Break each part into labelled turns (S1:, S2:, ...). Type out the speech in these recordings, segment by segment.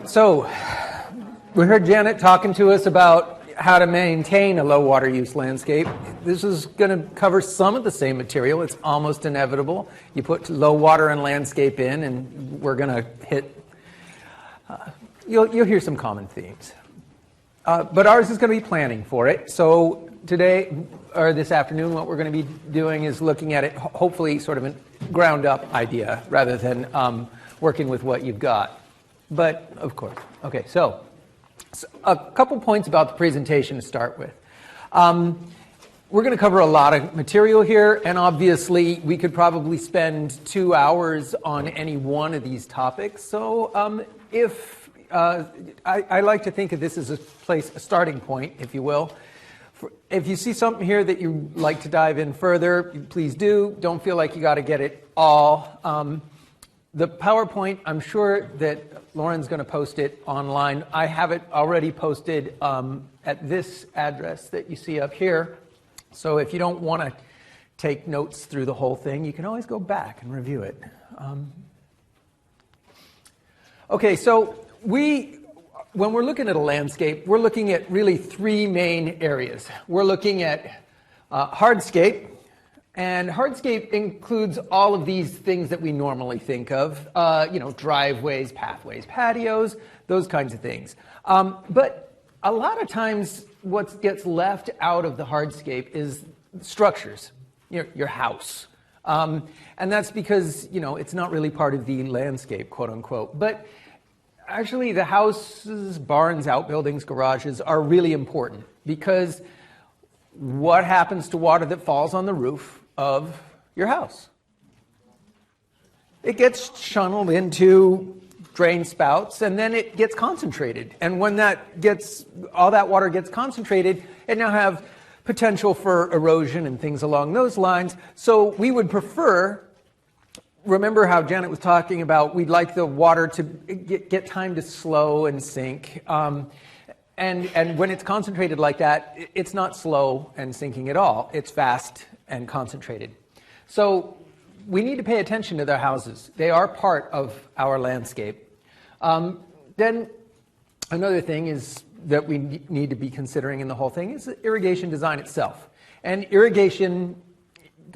S1: So we heard Janet talking to us about how to maintain a low water use landscape. This is going to cover some of the same material. It's almost inevitable. You put low water and landscape in, and we're going to hit, you'll hear some common themes. But ours is going to be planning for it. So today, or this afternoon, what we're going to be doing is looking at it, hopefully sort of a ground up idea rather than working with what you've got. But of course, okay, so a couple points about the presentation to start with. We're going to cover a lot of material here, and obviously we could probably spend 2 hours on any one of these topics. So I like to think of this as a starting point, if you will. If you see something here that you'd like to dive in further, please do. Don't feel like you got to get it all. The PowerPoint, I'm sure that Lauren's going to post it online. I have it already posted at this address that you see up here. So if you don't want to take notes through the whole thing, you can always go back and review it. Okay, so when we're looking at a landscape, we're looking at really three main areas. We're looking at hardscape. And hardscape includes all of these things that we normally think of, driveways, pathways, patios, those kinds of things. But a lot of times what gets left out of the hardscape is structures, your house. And that's because, it's not really part of the landscape, quote unquote. But actually the houses, barns, outbuildings, garages are really important because what happens to water that falls on the roof of your house? It gets channeled into drain spouts and then it gets concentrated. And when all that water gets concentrated, it now have potential for erosion and things along those lines. So we would prefer, remember how Janet was talking about, we'd like the water to get time to slow and sink. And when it's concentrated like that, it's not slow and sinking at all. It's fast and concentrated. So we need to pay attention to their houses. They are part of our landscape. Then another thing is that we need to be considering in the whole thing is the irrigation design itself. And irrigation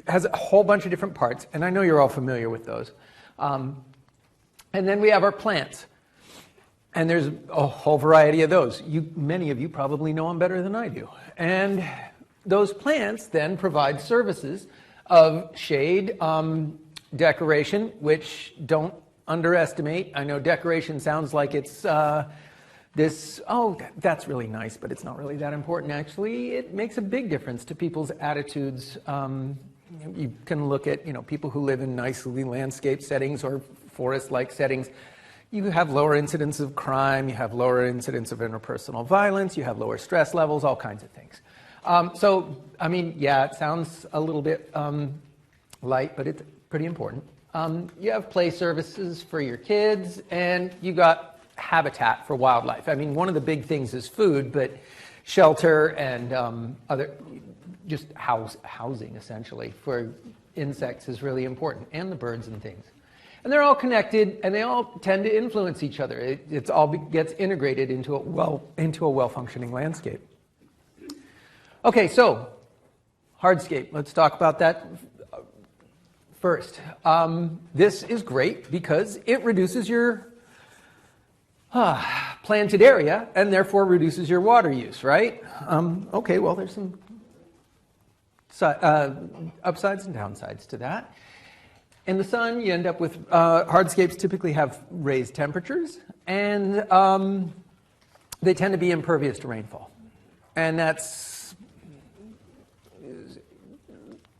S1: has a whole bunch of different parts, and I know you're all familiar with those. And then we have our plants. And there's a whole variety of those. Many of you probably know them better than I do. And those plants then provide services of shade, decoration, which don't underestimate. I know decoration sounds like it's that's really nice, but it's not really that important. Actually, it makes a big difference to people's attitudes. You can look at, people who live in nicely landscaped settings or forest-like settings. You have lower incidence of crime, you have lower incidence of interpersonal violence, you have lower stress levels, all kinds of things. It sounds a little bit light, but it's pretty important. You have play services for your kids, and you got habitat for wildlife. One of the big things is food, but shelter and other, just housing, essentially, for insects is really important, and the birds and things. And they're all connected, and they all tend to influence each other. It all gets integrated into a well-functioning landscape. Okay, so hardscape. Let's talk about that first. This is great because it reduces your planted area and therefore reduces your water use, right? Okay, well, there's some upsides and downsides to that. In the sun, you end up with hardscapes typically have raised temperatures, and they tend to be impervious to rainfall. And that's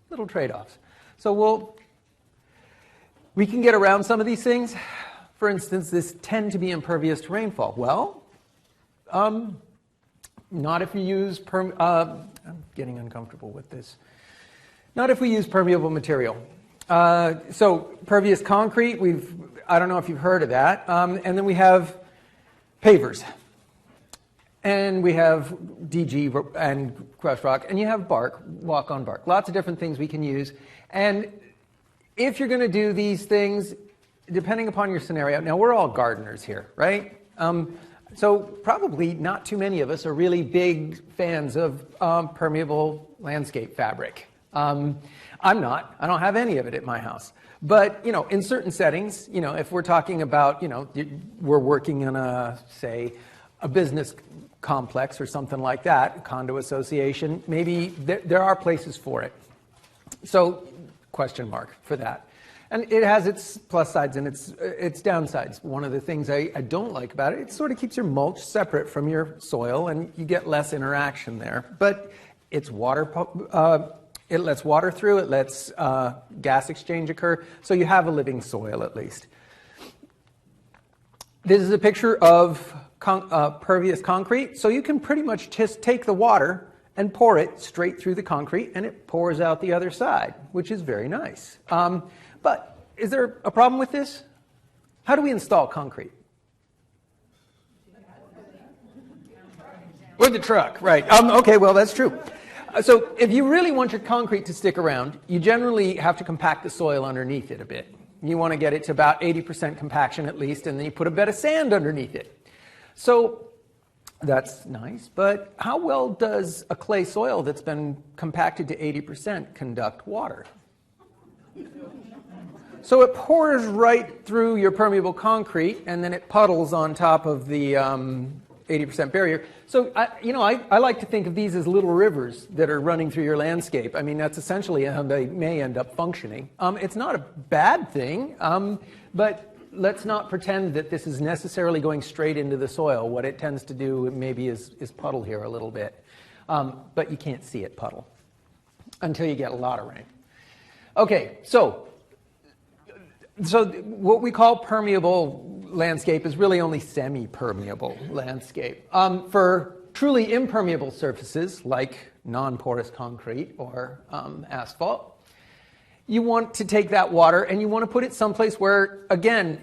S1: little trade-offs. So we can get around some of these things. For instance, this tend to be impervious to rainfall. Well, not if you use I'm getting uncomfortable with this. Not if we use permeable material. So pervious concrete, I don't know if you've heard of that. And then we have pavers. And we have DG and crushed rock. And you have bark, walk on bark. Lots of different things we can use. And if you're going to do these things, depending upon your scenario, now we're all gardeners here, right? So probably not too many of us are really big fans of permeable landscape fabric. I'm not. I don't have any of it at my house. But, you know, in certain settings, you know, if we're talking about, you know, we're working in say, a business complex or something like that, a condo association, maybe there are places for it. So, question mark for that. And it has its plus sides and its downsides. One of the things I don't like about it, it sort of keeps your mulch separate from your soil, and you get less interaction there. But it's water, it lets water through, it lets gas exchange occur, so you have a living soil at least. This is a picture of pervious concrete, so you can pretty much just take the water and pour it straight through the concrete, and it pours out the other side, which is very nice. But is there a problem with this? How do we install concrete? With the truck, right. Okay, well, that's true. So if you really want your concrete to stick around, you generally have to compact the soil underneath it a bit. You want to get it to about 80% compaction at least, and then you put a bed of sand underneath it. So that's nice, but how well does a clay soil that's been compacted to 80% conduct water? So it pours right through your permeable concrete, and then it puddles on top of the 80% barrier. So, I like to think of these as little rivers that are running through your landscape. I mean, that's essentially how they may end up functioning. It's not a bad thing, but let's not pretend that this is necessarily going straight into the soil. What it tends to do maybe is puddle here a little bit. But you can't see it puddle until you get a lot of rain. Okay, so what we call permeable landscape is really only semi-permeable landscape. For truly impermeable surfaces like non-porous concrete or asphalt, you want to take that water and you want to put it someplace where, again,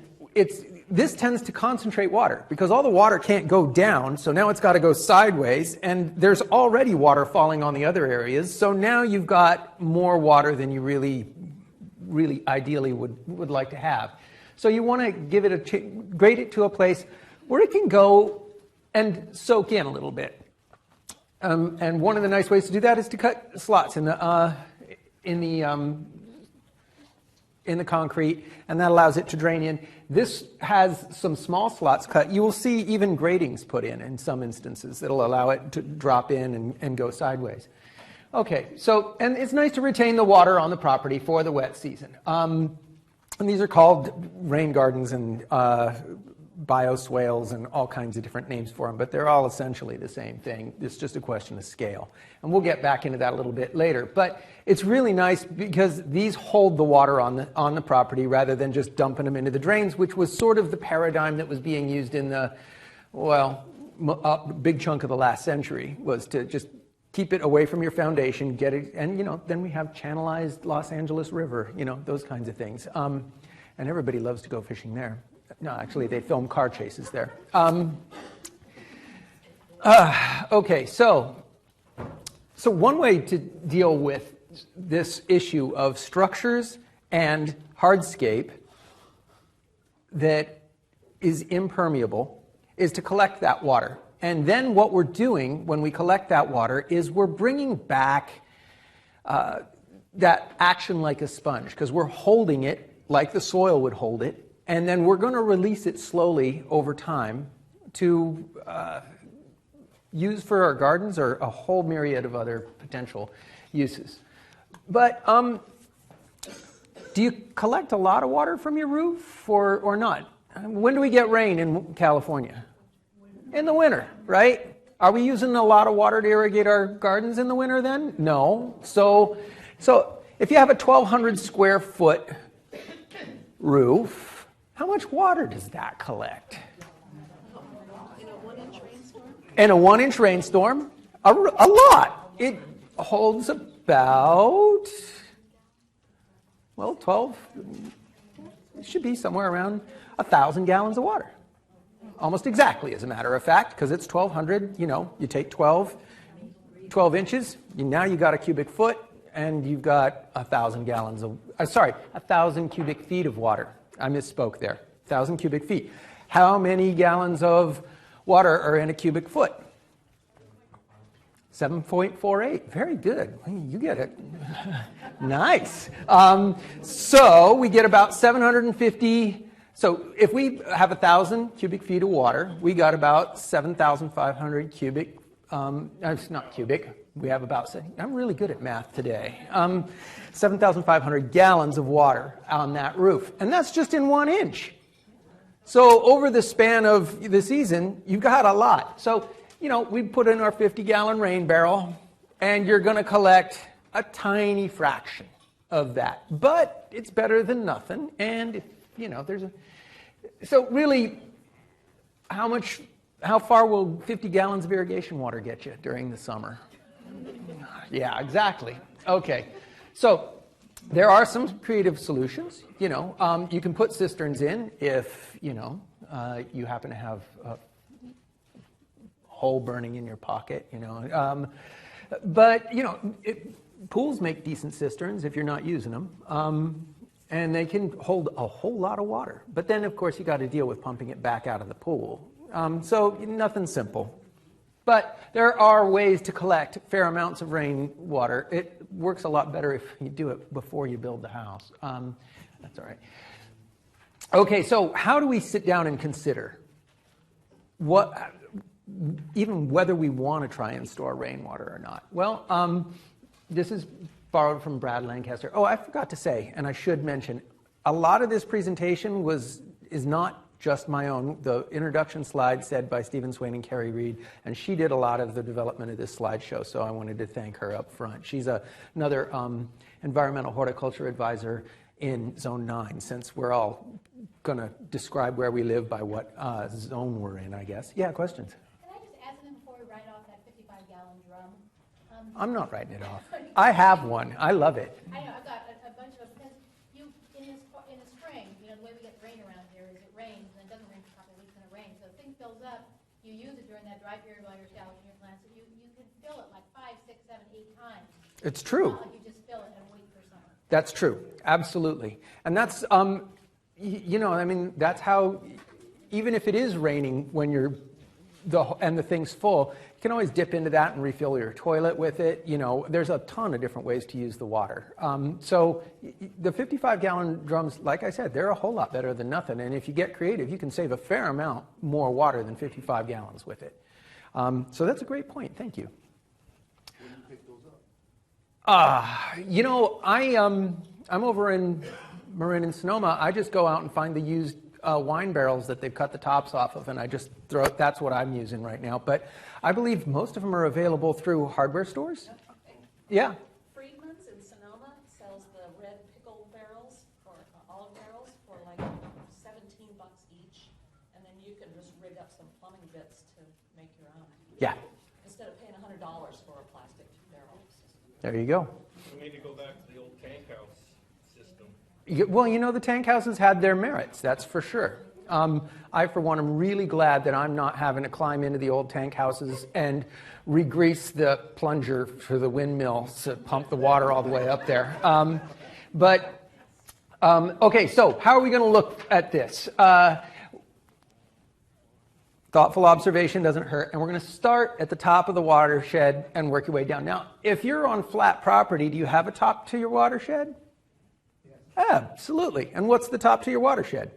S1: this tends to concentrate water because all the water can't go down, so now it's got to go sideways, and there's already water falling on the other areas, so now you've got more water than you really ideally would like to have. So you want to give it grade it to a place where it can go and soak in a little bit. And one of the nice ways to do that is to cut slots in the concrete, and that allows it to drain in. This has some small slots cut. You will see even gratings put in some instances that'll allow it to drop in and go sideways. Okay, so, and it's nice to retain the water on the property for the wet season. And these are called rain gardens and bioswales and all kinds of different names for them, but they're all essentially the same thing. It's just a question of scale. And we'll get back into that a little bit later. But it's really nice because these hold the water on the property rather than just dumping them into the drains, which was sort of the paradigm that was being used in the, a big chunk of the last century, was to just keep it away from your foundation, get it, and then we have channelized Los Angeles River, those kinds of things. And everybody loves to go fishing there. No, actually, they film car chases there. Okay, so one way to deal with this issue of structures and hardscape that is impermeable is to collect that water. And then what we're doing when we collect that water is we're bringing back that action like a sponge, because we're holding it like the soil would hold it, and then we're going to release it slowly over time to use for our gardens or a whole myriad of other potential uses. But do you collect a lot of water from your roof or not? When do we get rain in California? In the winter, right? Are we using a lot of water to irrigate our gardens in the winter then? No. So if you have a 1,200 square foot roof, how much water does that collect?
S2: In a 1-inch rainstorm?
S1: In a 1-inch rainstorm? A lot. It holds about, 12, it should be somewhere around 1,000 gallons of water. Almost exactly, as a matter of fact, because it's 1,200, you take 12 inches, now you got a cubic foot, and you've got 1,000 gallons of, 1,000 cubic feet of water. I misspoke there, 1,000 cubic feet. How many gallons of water are in a cubic foot? 7.48. Very good. You get it. Nice. So we get about 750. So if we have 1,000 cubic feet of water, we got about 7,500 cubic. It's not cubic. We have about, I'm really good at math today. 7,500 gallons of water on that roof. And that's just in 1 inch. So over the span of the season, you've got a lot. So, you know, we put in our 50-gallon rain barrel, and you're going to collect a tiny fraction of that. But it's better than nothing. And, you know, so really, how far will 50 gallons of irrigation water get you during the summer? Yeah, exactly. Okay. So there are some creative solutions. You know, you can put cisterns in if, you know, you happen to have a hole burning in your pocket, you know. But, you know, pools make decent cisterns if you're not using them. And they can hold a whole lot of water. But then, of course, you got to deal with pumping it back out of the pool. So nothing simple. But there are ways to collect fair amounts of rainwater. It works a lot better if you do it before you build the house. That's all right. Okay, so how do we sit down and consider even whether we want to try and store rainwater or not? Well, this is borrowed from Brad Lancaster. Oh, I forgot to say, and I should mention, a lot of this presentation is not just my own. The introduction slide said by Stephen Swain and Carrie Reed, and she did a lot of the development of this slideshow, so I wanted to thank her up front. She's another environmental horticulture advisor in Zone 9, since we're all going to describe where we live by what zone we're in, I guess. Yeah, questions?
S3: Can I just ask them before we write off that 55-gallon drum?
S1: I'm not writing it off. I have one. I love it.
S3: I know, I've got a bunch of them, because in the spring, you know, the way we get rain around here is it rains, and it doesn't rain for a couple of weeks, and it rains. So the thing fills up, you use it during that dry period while you're establishing your plants, so you can fill it like 5, 6, 7, 8 times.
S1: It's true.
S3: It's not like you just fill it and wait for summer.
S1: That's true. Absolutely. And that's, you know, I mean, that's how, even if it is raining when and the thing's full, you can always dip into that and refill your toilet with it. You know, there's a ton of different ways to use the water. So the 55-gallon drums, like I said, they're a whole lot better than nothing. And if you get creative, you can save a fair amount more water than 55 gallons with it. So that's a great point. Thank you.
S4: Where do you pick those up?
S1: You know, I'm over in Marin and Sonoma. I just go out and find the used wine barrels that they've cut the tops off of, and I just throw it. That's what I'm using right now. But I believe most of them are available through hardware stores. Yeah.
S2: Friedman's in Sonoma sells the red pickle barrels or olive barrels for like $17 each, and then you can just rig up some plumbing bits to make your own.
S1: Yeah.
S2: Instead of paying $100 for a plastic barrel.
S1: There you go.
S5: We need to go back to the old tank house system.
S1: Well, you know, the tank houses had their merits, that's for sure. I, for one, am really glad that I'm not having to climb into the old tank houses and re-grease the plunger for the windmill to pump the water all the way up there. Okay, so how are we going to look at this? Thoughtful observation doesn't hurt, and we're going to start at the top of the watershed and work your way down. Now, if you're on flat property, do you have a top to your watershed? Yes. Absolutely. And what's the top to your watershed?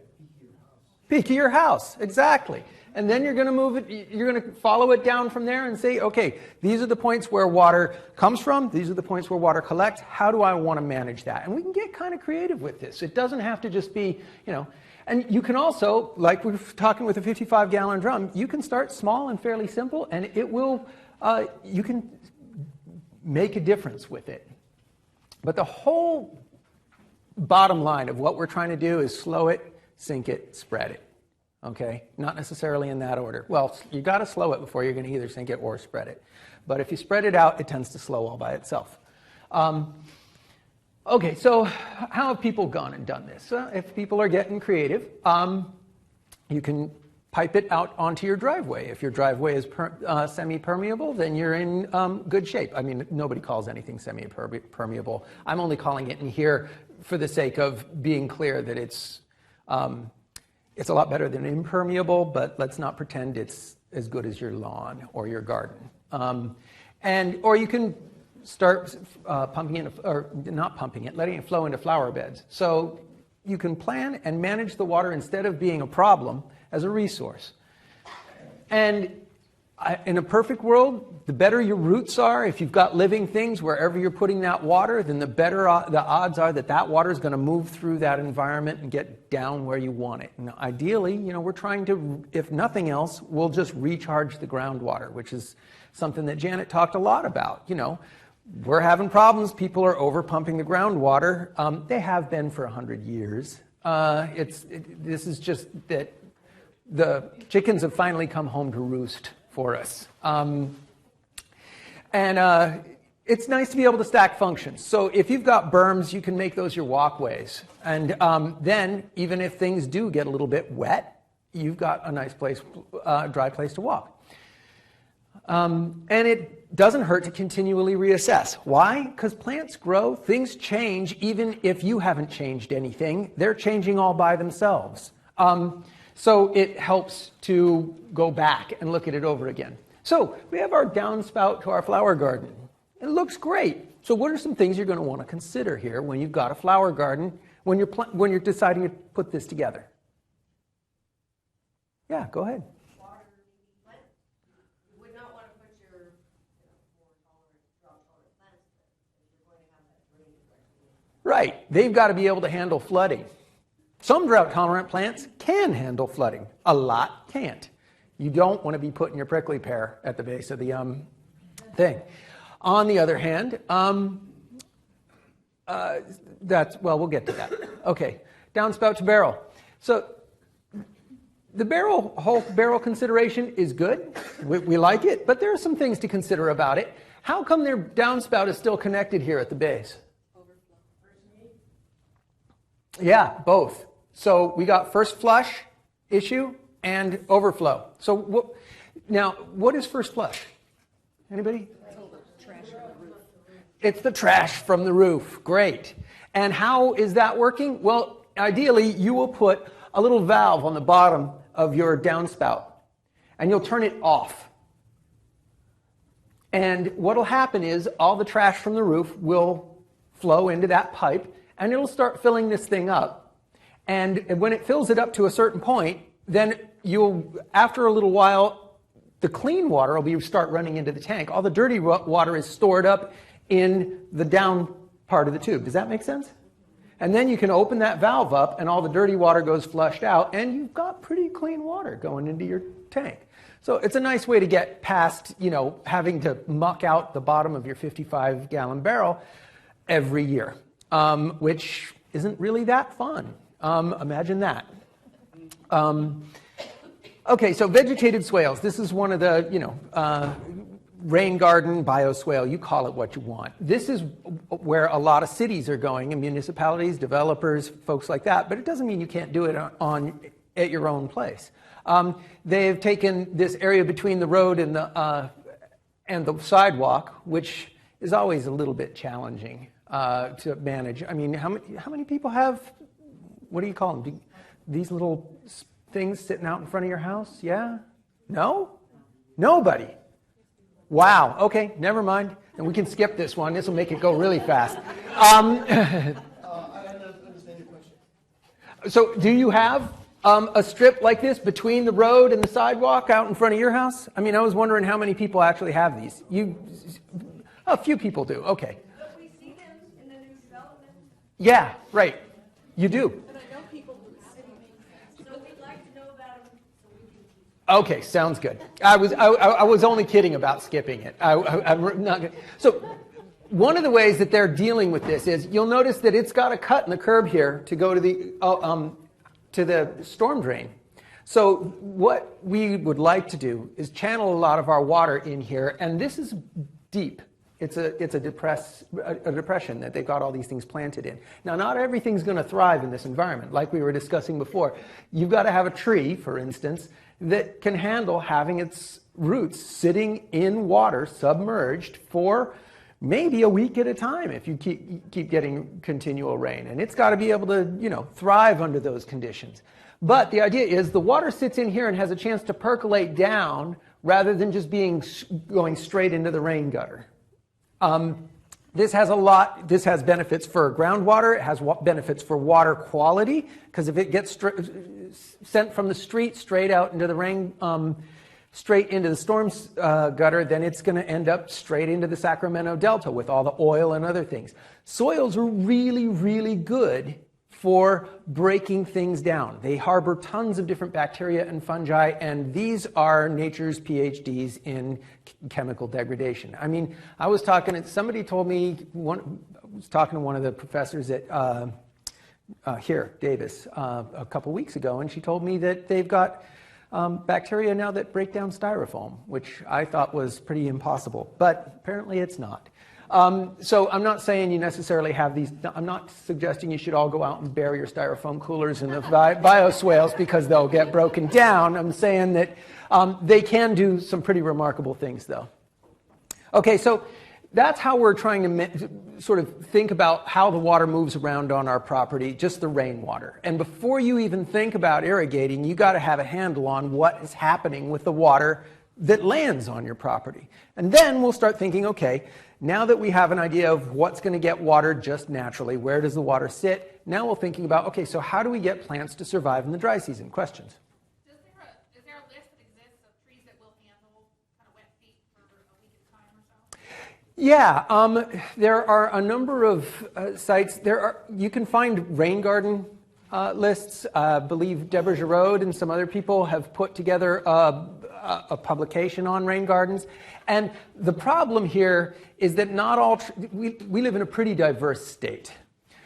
S1: Peak of your house. Exactly. And then you're going to move it, you're going to follow it down from there and say, okay, these are the points where water comes from, these are the points where water collects, how do I want to manage that? And we can get kind of creative with this. It doesn't have to just be, you know, and you can also, like we were talking with a 55-gallon drum, you can start small and fairly simple, and it will, you can make a difference with it. But the whole bottom line of what we're trying to do is slow it, sink it, spread it. Okay? Not necessarily in that order. Well, you got to slow it before you're going to either sink it or spread it. But if you spread it out, it tends to slow all by itself. Okay, so how have people gone and done this? If people are getting creative, you can pipe it out onto your driveway. If your driveway is semi-permeable, then you're in good shape. I mean, nobody calls anything semi-permeable. I'm only calling it in here for the sake of being clear that it's It's a lot better than impermeable, but let's not pretend it's as good as your lawn or your garden. Or you can start pumping it, or not pumping it, letting it flow into flower beds. So you can plan and manage the water instead of being a problem as a resource. And in a perfect world, the better your roots are, if you've got living things wherever you're putting that water, then the better the odds are that that water is going to move through that environment and get down where you want it. And ideally, we're trying to, if nothing else, we'll just recharge the groundwater, which is something that Janet talked a lot about. We're having problems. People are over pumping the groundwater. They have been for 100 years. This is just that the chickens have finally come home to roost for us. It's nice to be able to stack functions. So if you've got berms, you can make those your walkways. And then, even if things do get a little bit wet, you've got a nice place, dry place to walk. And it doesn't hurt to continually reassess. Why? Because plants grow, things change, even if you haven't changed anything. They're changing all by themselves. So it helps to go back and look at it over again. So we have our downspout to our flower garden. It looks great. So what are some things you're going to want to consider here when you've got a flower garden, when you're deciding to put this together? Yeah, go ahead.
S6: Water plants. You would not want to put your more tolerant, drought-tolerant plants if you're going to have that drainage.
S1: Right. They've got to be able to handle flooding. Some drought-tolerant plants can handle flooding. A lot can't. You don't want to be putting your prickly pear at the base of the thing. On the other hand, we'll get to that. Okay, downspout to barrel. So the whole barrel consideration is good. We like it, but there are some things to consider about it. How come their downspout is still connected here at the base? Yeah, both. So we got first flush issue and overflow. So what is first flush? Anybody? It's the trash from the roof. Great. And how is that working? Well, ideally, you will put a little valve on the bottom of your downspout, and you'll turn it off. And what will happen is all the trash from the roof will flow into that pipe, and it'll start filling this thing up. And when it fills it up to a certain point, then after a little while, the clean water will start running into the tank. All the dirty water is stored up in the down part of the tube. Does that make sense? And then you can open that valve up, and all the dirty water goes flushed out, and you've got pretty clean water going into your tank. So it's a nice way to get past, having to muck out the bottom of your 55-gallon barrel every year, which isn't really that fun. Imagine that. Okay, so vegetated swales. This is one of the, rain garden, bioswale, you call it what you want. This is where a lot of cities are going, and municipalities, developers, folks like that, but it doesn't mean you can't do it at your own place. They've taken this area between the road and the sidewalk, which is always a little bit challenging to manage. I mean, how many people have, what do you call them? These little things sitting out in front of your house? Yeah? No? Nobody. Wow. Okay, never mind. And we can skip this one. This will make it go really fast.
S4: I don't understand your question.
S1: So do you have a strip like this between the road and the sidewalk out in front of your house? I mean, I was wondering how many people actually have these. A few people do. Okay.
S6: But we see them in the new development.
S1: Yeah, right. You do.
S6: But I know people who are sitting in. So we'd like to know about them so we can keep.
S1: Okay, sounds good. I was only kidding about skipping it. I'm not gonna, so one of the ways that they're dealing with this is you'll notice that it's got a cut in the curb here to go to the storm drain. So what we would like to do is channel a lot of our water in here, and this is deep. It's a depression that they've got all these things planted in. Now, not everything's going to thrive in this environment. Like we were discussing before, you've got to have a tree, for instance, that can handle having its roots sitting in water, submerged, for maybe a week at a time if you keep getting continual rain. And it's got to be able to, thrive under those conditions. But the idea is the water sits in here and has a chance to percolate down rather than just going straight into the rain gutter. This has benefits for groundwater. It has benefits for water quality, because if it gets sent from the street straight out into the rain, straight into the storm's gutter, then it's going to end up straight into the Sacramento Delta with all the oil and other things. Soils are really, really good for breaking things down. They harbor tons of different bacteria and fungi, and these are nature's PhDs in chemical degradation. I mean, I was talking to somebody told me, I was talking to one of the professors at here, Davis, a couple weeks ago, and she told me that they've got bacteria now that break down styrofoam, which I thought was pretty impossible, but apparently it's not. So I'm not saying you necessarily have these, I'm not suggesting you should all go out and bury your styrofoam coolers in the bioswales because they'll get broken down. I'm saying that they can do some pretty remarkable things though. Okay, so that's how we're trying to sort of think about how the water moves around on our property, just the rainwater. And before you even think about irrigating, you got to have a handle on what is happening with the water that lands on your property. And then we'll start thinking, okay, now that we have an idea of what's going to get water just naturally, where does the water sit? Now we're thinking about, okay, so how do we get plants to survive in the dry season? Questions?
S7: Is there a list that exists of trees that will handle kind of wet feet for a week at a time or so?
S1: Yeah, there are a number of sites. You can find rain garden lists. I believe Deborah Giraud and some other people have put together a publication on rain gardens. And the problem here is that not all, we live in a pretty diverse state.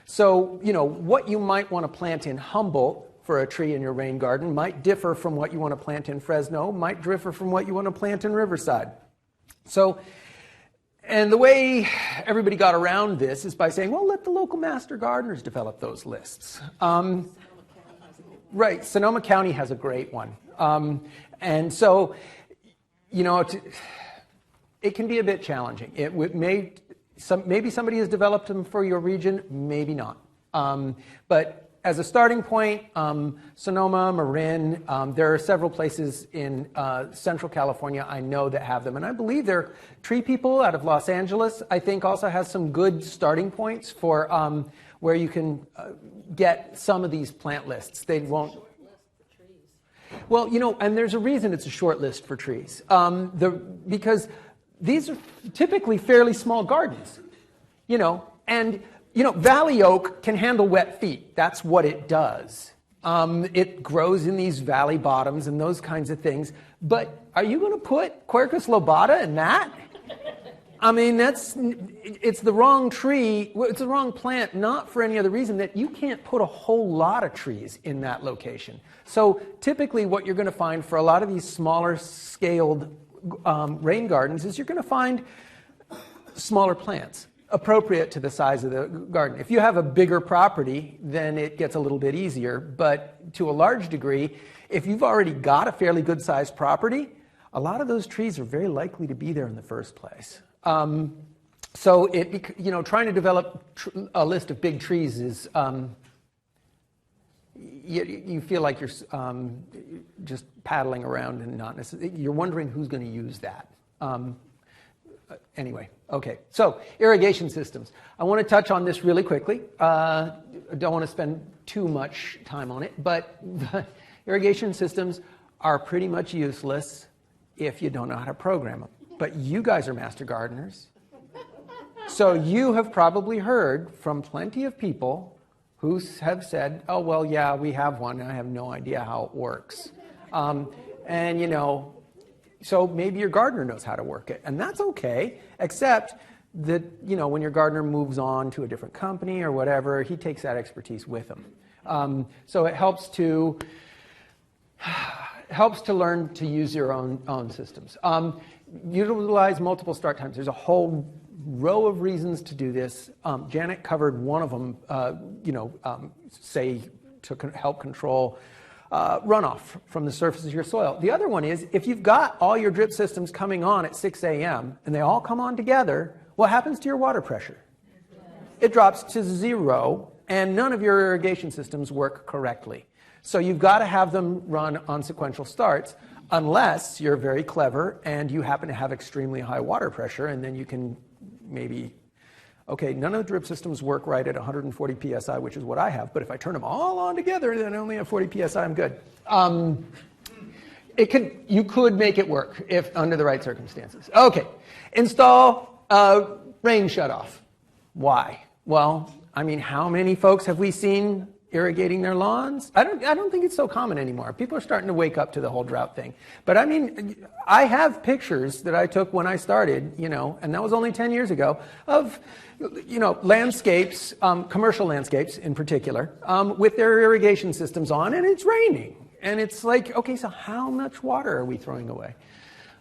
S1: So, you know, what you might want to plant in Humboldt for a tree in your rain garden might differ from what you want to plant in Fresno, might differ from what you want to plant in Riverside. So, and the way everybody got around this is by saying, well, let the local master gardeners develop those lists. Right, Sonoma County has a great one. And so, you know, it can be a bit challenging. Maybe somebody has developed them for your region, maybe not. But as a starting point, Sonoma, Marin, there are several places in Central California I know that have them. And I believe they're Tree People out of Los Angeles, I think also has some good starting points for where you can get some of these plant lists. They won't. Well, you know, and there's a reason it's a short list for trees. Because these are typically fairly small gardens, you know, and, you know, valley oak can handle wet feet. That's what it does. It grows in these valley bottoms and those kinds of things. But are you going to put Quercus lobata in that? I mean, it's the wrong tree, it's the wrong plant, not for any other reason that you can't put a whole lot of trees in that location. So typically what you're going to find for a lot of these smaller scaled rain gardens is you're going to find smaller plants appropriate to the size of the garden. If you have a bigger property, then it gets a little bit easier, but to a large degree, if you've already got a fairly good sized property, a lot of those trees are very likely to be there in the first place. So you know, trying to develop a list of big trees is, you feel like you're just paddling around and not necessarily, you're wondering who's going to use that. Anyway, okay, so irrigation systems. I want to touch on this really quickly. I don't want to spend too much time on it, but irrigation systems are pretty much useless if you don't know how to program them. But you guys are master gardeners. So you have probably heard from plenty of people who have said, oh, well, yeah, we have one, and I have no idea how it works. And, you know, so maybe your gardener knows how to work it, and that's okay, except that, you know, when your gardener moves on to a different company or whatever, he takes that expertise with him. So it helps to learn to use your own systems. Utilize multiple start times. There's a whole row of reasons to do this. Janet covered one of them, say to help control runoff from the surface of your soil. The other one is, if you've got all your drip systems coming on at 6 a.m. and they all come on together, what happens to your water pressure? It drops to 0, and none of your irrigation systems work correctly. So you've got to have them run on sequential starts, unless you're very clever and you happen to have extremely high water pressure, and then you can maybe, okay, none of the drip systems work right at 140 psi, which is what I have, but if I turn them all on together, then I only have 40 psi, I'm good. You could make it work if under the right circumstances. Okay, install rain shutoff. Why? Well, I mean, how many folks have we seen irrigating their lawns? I don't think it's so common anymore. People are starting to wake up to the whole drought thing. But I mean, I have pictures that I took when I started, and that was only 10 years ago, of, landscapes, commercial landscapes in particular, with their irrigation systems on, and it's raining. And it's like, okay, so how much water are we throwing away?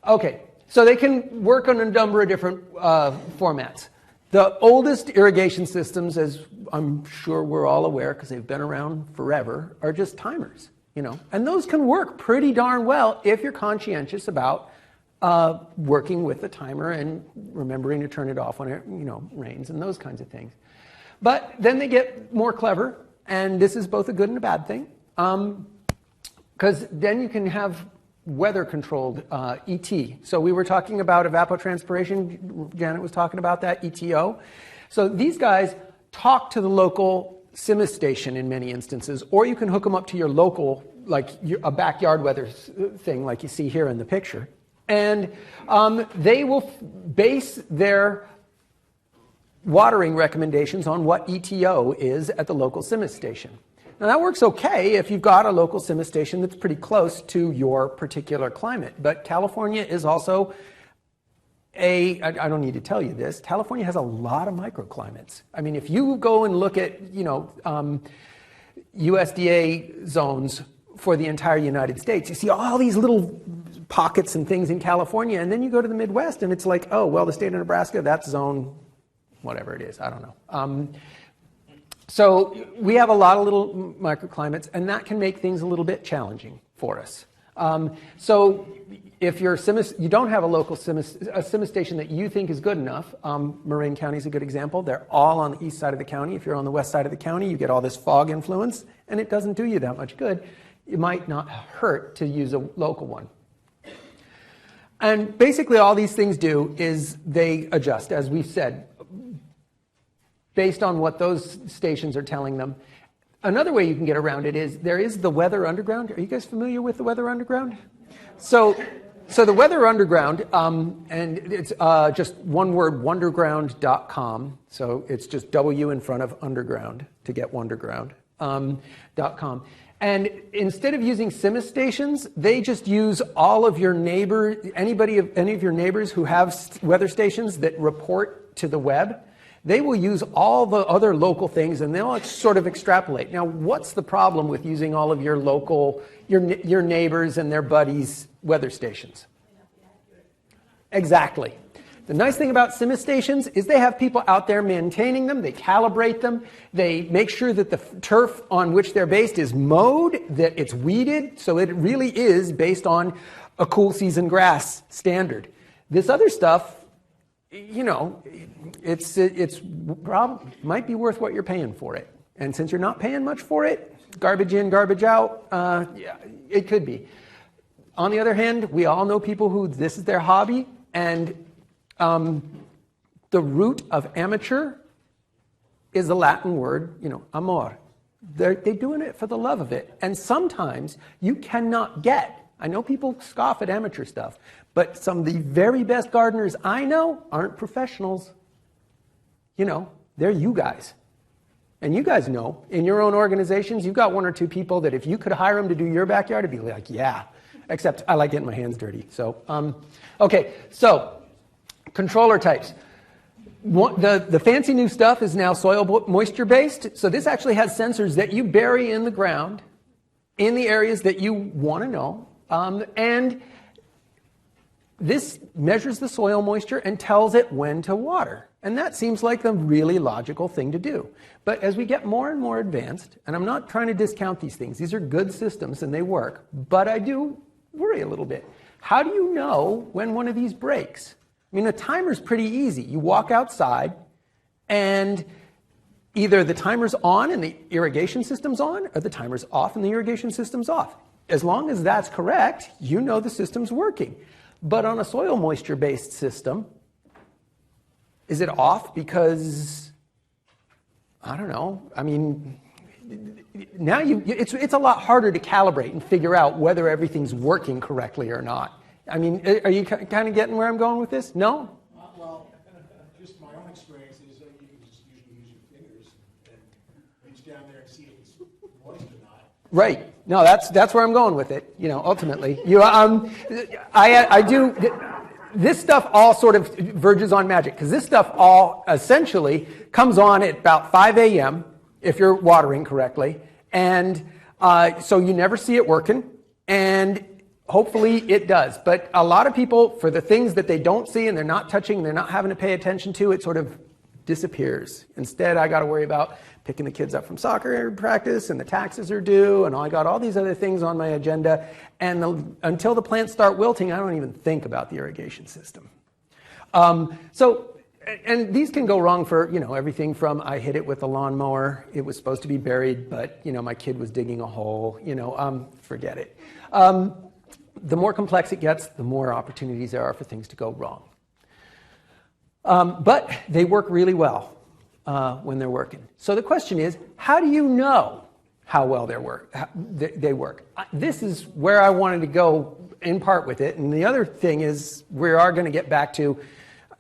S1: Okay, so they can work on a number of different formats. The oldest irrigation systems, as I'm sure we're all aware because they've been around forever, are just timers, And those can work pretty darn well if you're conscientious about working with the timer and remembering to turn it off when it, rains and those kinds of things. But then they get more clever, and this is both a good and a bad thing. Because then you can have weather-controlled ET. So we were talking about evapotranspiration. Janet was talking about that, ETO. So these guys talk to the local CIMIS station in many instances, or you can hook them up to your local, like a backyard weather thing like you see here in the picture. And they will base their watering recommendations on what ETO is at the local CIMIS station. Now that works okay if you've got a local CIMIS station that's pretty close to your particular climate. But California is also I don't need to tell you this, California has a lot of microclimates. I mean, if you go and look at, USDA zones for the entire United States, you see all these little pockets and things in California, and then you go to the Midwest and it's like, oh, well, the state of Nebraska, that's zone, whatever it is, I don't know. So we have a lot of little microclimates, and that can make things a little bit challenging for us. So if you're you don't have a local CIMIS station that you think is good enough, Marin County is a good example. They're all on the east side of the county. If you're on the west side of the county, you get all this fog influence, and it doesn't do you that much good. It might not hurt to use a local one. And basically all these things do is they adjust, as we've said, based on what those stations are telling them. Another way you can get around it is there is the Weather Underground. Are you guys familiar with the Weather Underground? So the Weather Underground, and it's just one word, wonderground.com. So it's just W in front of underground to get wonderground.com. And instead of using CIMIS stations, they just use all of your any of your neighbors who have weather stations that report to the web. They will use all the other local things, and they'll sort of extrapolate. Now, what's the problem with using all of your local, your neighbors and their buddies' weather stations? Exactly. The nice thing about CIMIS stations is they have people out there maintaining them, they calibrate them, they make sure that the turf on which they're based is mowed, that it's weeded, so it really is based on a cool season grass standard. This other stuff, it's might be worth what you're paying for it. And since you're not paying much for it, garbage in, garbage out, yeah, it could be. On the other hand, we all know people who this is their hobby, and the root of amateur is a Latin word, amor. They're doing it for the love of it. And sometimes you cannot get, I know people scoff at amateur stuff, but some of the very best gardeners I know aren't professionals. They're you guys. And you guys know, in your own organizations, you've got one or two people that if you could hire them to do your backyard, it'd be like, yeah. Except I like getting my hands dirty. So, okay, so controller types. The fancy new stuff is now soil moisture based. So this actually has sensors that you bury in the ground in the areas that you want to know. And this measures the soil moisture and tells it when to water. And that seems like the really logical thing to do. But as we get more and more advanced, and I'm not trying to discount these things, these are good systems and they work, but I do worry a little bit. How do you know when one of these breaks? I mean, a timer's pretty easy. You walk outside and either the timer's on and the irrigation system's on, or the timer's off and the irrigation system's off. As long as that's correct, you know the system's working. But on a soil moisture-based system, is it off because, I don't know, I mean, now it's a lot harder to calibrate and figure out whether everything's working correctly or not. I mean, are you kind of getting where I'm going with this? No?
S8: Well, just my own experience is that you can just usually use your fingers and reach down there and see if it's moist or not.
S1: Right. No, that's where I'm going with it. You know, ultimately, I do. This stuff all sort of verges on magic, because this stuff all essentially comes on at about 5 a.m. if you're watering correctly, and so you never see it working, and hopefully it does. But a lot of people, for the things that they don't see and they're not touching, and they're not having to pay attention to, it sort of disappears. Instead, I got to worry about picking the kids up from soccer practice, and the taxes are due, and I got all these other things on my agenda. And until the plants start wilting, I don't even think about the irrigation system. And these can go wrong for, you know, everything from I hit it with a lawnmower. It was supposed to be buried, but, you know, my kid was digging a hole. You know, forget it. The more complex it gets, the more opportunities there are for things to go wrong. But they work really well when they're working. So the question is, how do you know how well they work? This is where I wanted to go in part with it. And the other thing is, we are going to get back to,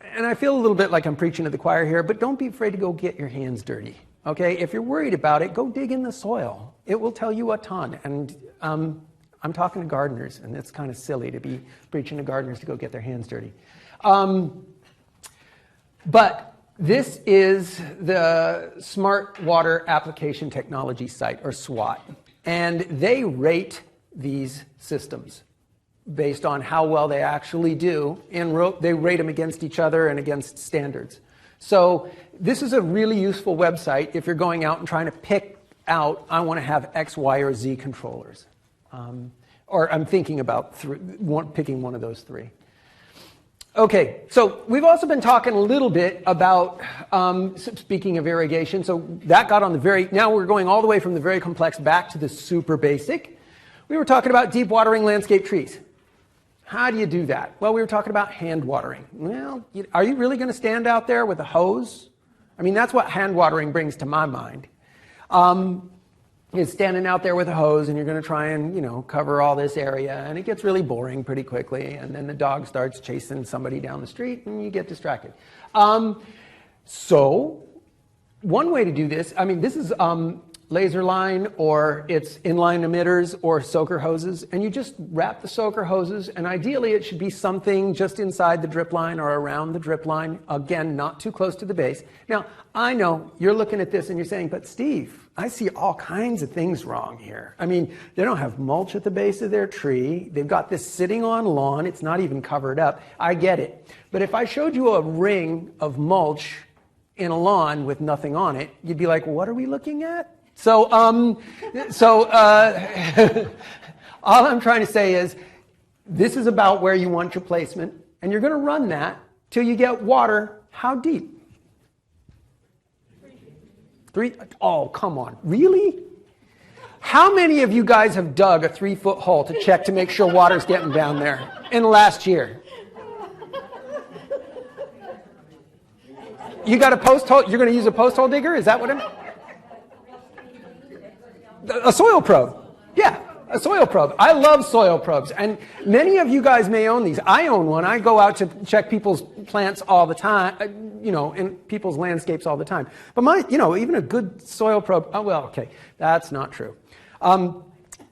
S1: and I feel a little bit like I'm preaching to the choir here, but don't be afraid to go get your hands dirty. Okay? If you're worried about it, go dig in the soil. It will tell you a ton. And I'm talking to gardeners, and it's kind of silly to be preaching to gardeners to go get their hands dirty. But this is the Smart Water Application Technology site, or SWAT. And they rate these systems based on how well they actually do, and they rate them against each other and against standards. So this is a really useful website if you're going out and trying to pick out, I want to have X, Y, or Z controllers. Or I'm thinking about picking one of those three. Okay, so we've also been talking a little bit about, speaking of irrigation, so that got on now we're going all the way from the very complex back to the super basic. We were talking about deep watering landscape trees. How do you do that? Well, we were talking about hand watering. Well, are you really going to stand out there with a hose? I mean, that's what hand watering brings to my mind. Is standing out there with a hose, and you're going to try and, you know, cover all this area, and it gets really boring pretty quickly, and then the dog starts chasing somebody down the street, and you get distracted. So one way to do this, I mean, this is laser line, or it's inline emitters or soaker hoses, and you just wrap the soaker hoses, and ideally it should be something just inside the drip line or around the drip line, again, not too close to the base. Now, I know you're looking at this and you're saying, but Steve, I see all kinds of things wrong here. I mean, they don't have mulch at the base of their tree. They've got this sitting on lawn. It's not even covered up. I get it. But if I showed you a ring of mulch in a lawn with nothing on it, you'd be like, what are we looking at? So, all I'm trying to say is, this is about where you want your placement, and you're going to run that till you get water. How deep? 3? Oh, come on. Really? How many of you guys have dug a 3-foot hole to check to make sure water's getting down there in the last year? You got a post hole? You're going to use a post hole digger? Is that what I'm... A soil probe. Yeah, a soil probe. I love soil probes, and many of you guys may own these. I own one. I go out to check people's plants all the time, you know, in people's landscapes all the time. But even a good soil probe, oh, well, okay, that's not true.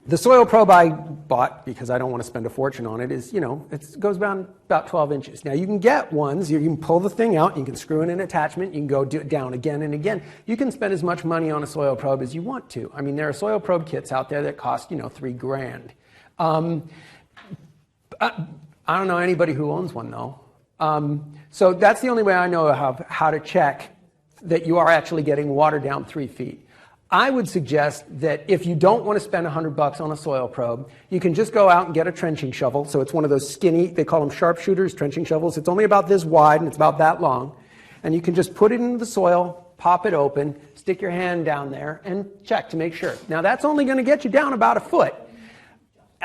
S1: The soil probe I bought, because I don't want to spend a fortune on it, is, it goes about 12 inches. Now, you can get ones, you can pull the thing out, you can screw in an attachment, you can go down again and again. You can spend as much money on a soil probe as you want to. I mean, there are soil probe kits out there that cost, $3,000. I don't know anybody who owns one, though. So that's the only way I know of how to check that you are actually getting water down 3 feet. I would suggest that if you don't want to spend $100 on a soil probe, you can just go out and get a trenching shovel. So it's one of those skinny, they call them sharpshooters, trenching shovels. It's only about this wide and it's about that long. And you can just put it into the soil, pop it open, stick your hand down there, and check to make sure. Now, that's only going to get you down about a foot.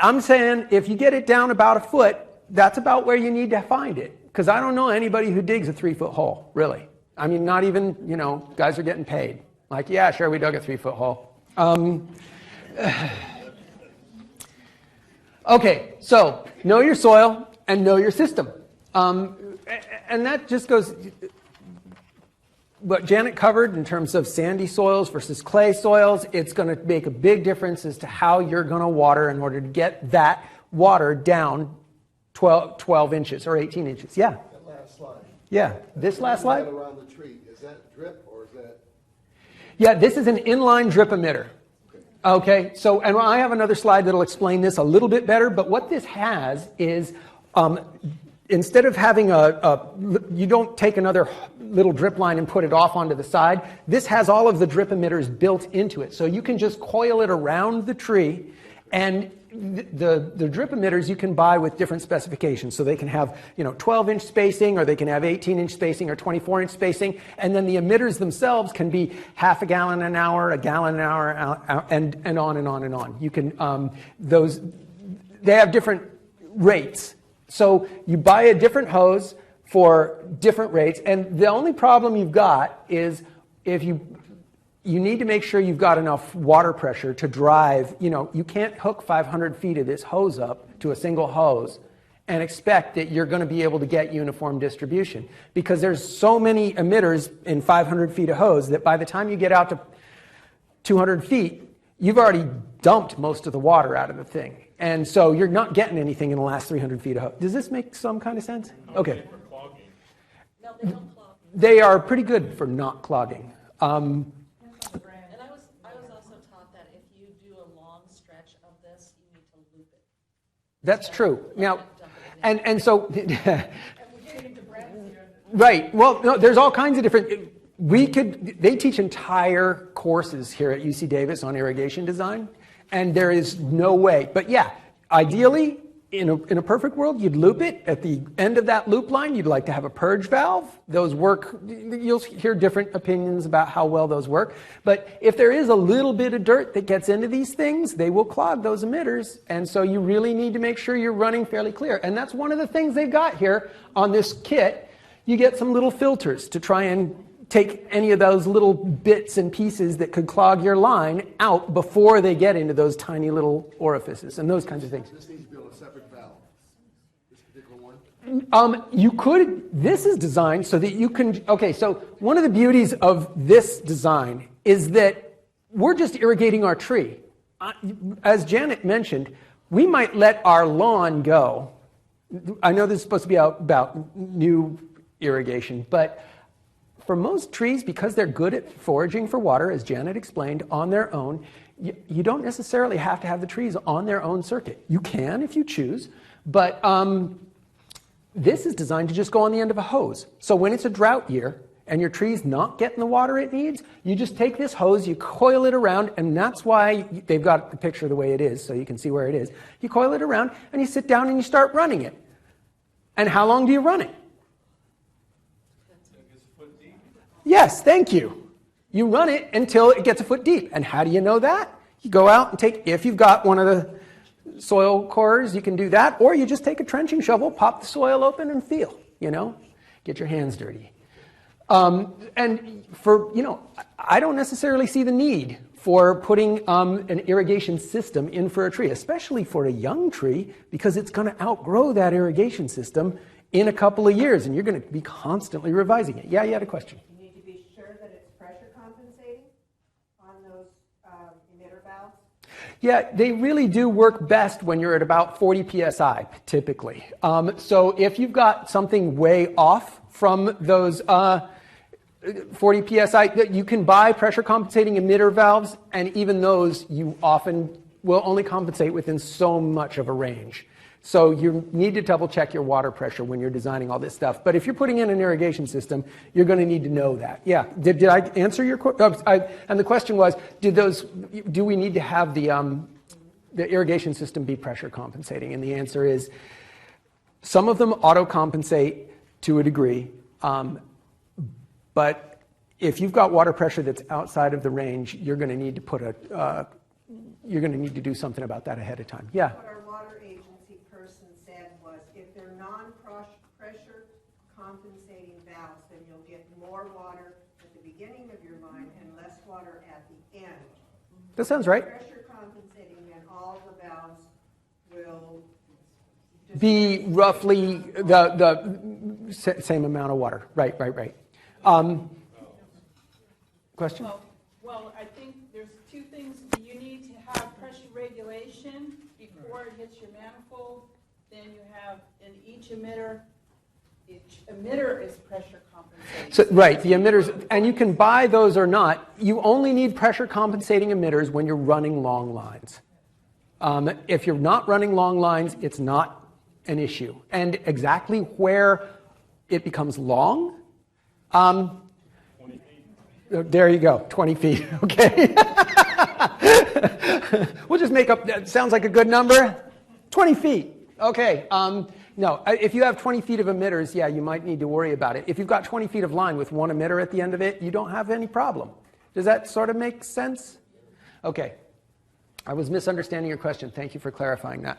S1: I'm saying if you get it down about a foot, that's about where you need to find it. Because I don't know anybody who digs a 3-foot hole, really. I mean, not even, you know, guys are getting paid. Like, yeah, sure, we dug a 3-foot hole. Okay, so know your soil and know your system. And that just goes, what Janet covered in terms of sandy soils versus clay soils, it's going to make a big difference as to how you're going to water in order to get that water down 12 inches or 18 inches. Yeah?
S4: That last slide.
S1: Yeah, this last slide?
S4: Right around the tree, is that drip or is that?
S1: Yeah, this is an inline drip emitter. Okay, so, and I have another slide that'll explain this a little bit better, but what this has is, instead of having you don't take another little drip line and put it off onto the side, this has all of the drip emitters built into it. So you can just coil it around the tree, and the drip emitters you can buy with different specifications. So they can have, you know, 12-inch spacing, or they can have 18-inch spacing, or 24-inch spacing, and then the emitters themselves can be half a gallon an hour, a gallon an hour, and on and on and on. You can they have different rates. So you buy a different hose for different rates, and the only problem you've got is if you need to make sure you've got enough water pressure to drive. You know, you can't hook 500 feet of this hose up to a single hose and expect that you're going to be able to get uniform distribution, because there's so many emitters in 500 feet of hose that by the time you get out to 200 feet, you've already dumped most of the water out of the thing. And so you're not getting anything in the last 300 feet of hose. Does this make some kind of sense? Okay.
S2: No, they don't clog.
S1: They are pretty good for not clogging.
S2: And I was also taught that if you do a long stretch of this, you need to loop it.
S1: That's true. Now,
S2: Dump it in.
S1: and so, right. Well, no, there's all kinds of different. They teach entire courses here at UC Davis on irrigation design, and there is no way. But yeah, ideally, in a perfect world, you'd loop it. At the end of that loop line, you'd like to have a purge valve. Those work. You'll hear different opinions about how well those work. But if there is a little bit of dirt that gets into these things, they will clog those emitters. And so you really need to make sure you're running fairly clear. And that's one of the things they've got here on this kit. You get some little filters to try and take any of those little bits and pieces that could clog your line out before they get into those tiny little orifices and those kinds of things.
S4: This needs to be on a separate valve, this particular one?
S1: You could, this is designed so that you can, okay, so one of the beauties of this design is that we're just irrigating our tree. As Janet mentioned, we might let our lawn go. I know this is supposed to be about new irrigation, but for most trees, because they're good at foraging for water, as Janet explained, on their own, you don't necessarily have to have the trees on their own circuit. You can if you choose, but this is designed to just go on the end of a hose. So when it's a drought year and your tree's not getting the water it needs, you just take this hose, you coil it around, and that's why they've got the picture the way it is, so you can see where it is. You coil it around, and you sit down and you start running it. And how long do you run it? Yes, thank you. You run it until it gets a foot deep. And how do you know that? You go out and take, if you've got one of the soil cores, you can do that. Or you just take a trenching shovel, pop the soil open and feel, you know, get your hands dirty. And for, you know, I don't necessarily see the need for putting an irrigation system in for a tree, especially for a young tree, because it's going to outgrow that irrigation system in a couple of years, and you're going to be constantly revising it. Yeah, you had a question. Yeah, they really do work best when you're at about 40 psi, typically. So if you've got something way off from those 40 psi, you can buy pressure compensating emitter valves, and even those you often will only compensate within so much of a range. So you need to double check your water pressure when you're designing all this stuff. But if you're putting in an irrigation system, you're going to need to know that. Yeah. Did I answer your question? And the question was, do we need to have the irrigation system be pressure compensating? And the answer is, some of them auto compensate to a degree, but if you've got water pressure that's outside of the range, you're going to need to put you're going to need to do something about that ahead of time. Yeah.
S6: What our water agency person said was, if they're non-pressure compensating valves, then you'll get more water at the beginning of your line and less water at the end.
S1: That sounds right.
S6: Pressure compensating, then all the valves will
S1: Be roughly the same amount of water. Right. Question?
S9: Well, I think there's two things. You need to have pressure regulation before it hits your manifold. Then you have in each emitter is pressure compensating.
S1: So, right, the emitters, and you can buy those or not. You only need pressure compensating emitters when you're running long lines. If you're not running long lines, it's not an issue. And exactly where it becomes long,
S5: 20 feet.
S1: there you go, 20 feet, okay. We'll just make up, that sounds like a good number. 20 feet, okay. No, if you have 20 feet of emitters, yeah, you might need to worry about it. If you've got 20 feet of line with one emitter at the end of it, you don't have any problem. Does that sort of make sense? Okay. I was misunderstanding your question. Thank you for clarifying that.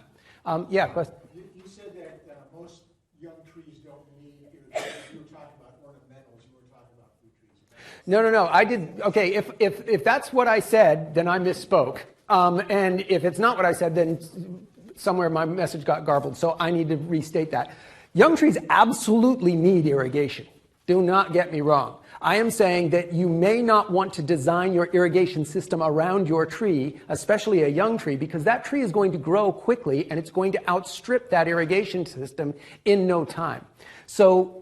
S1: Yeah, question?
S8: You said that most young trees don't need irrigation. You were talking about ornamentals. You were talking about fruit trees.
S1: No. I did. Okay, if that's what I said, then I misspoke. And if it's not what I said, then somewhere my message got garbled. So I need to restate that. Young trees absolutely need irrigation. Do not get me wrong. I am saying that you may not want to design your irrigation system around your tree, especially a young tree, because that tree is going to grow quickly and it's going to outstrip that irrigation system in no time. So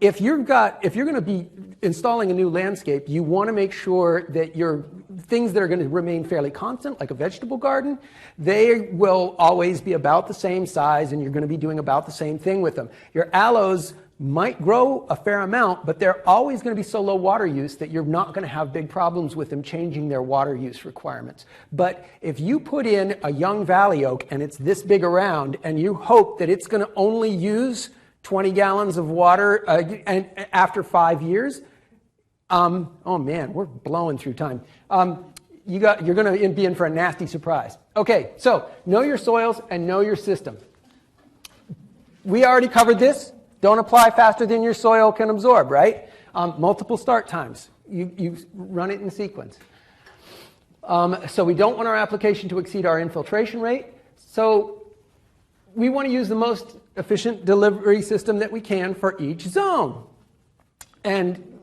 S1: if you're going to be installing a new landscape, you want to make sure that your things that are going to remain fairly constant, like a vegetable garden, they will always be about the same size and you're going to be doing about the same thing with them. Your aloes might grow a fair amount, but they're always going to be so low water use that you're not going to have big problems with them changing their water use requirements. But if you put in a young valley oak and it's this big around and you hope that it's going to only use 20 gallons of water and after 5 years, oh man, we're blowing through time. You're going to be in for a nasty surprise. Okay, so know your soils and know your system. We already covered this. Don't apply faster than your soil can absorb, right? Multiple start times. You run it in sequence. So we don't want our application to exceed our infiltration rate. So we want to use the most efficient delivery system that we can for each zone. And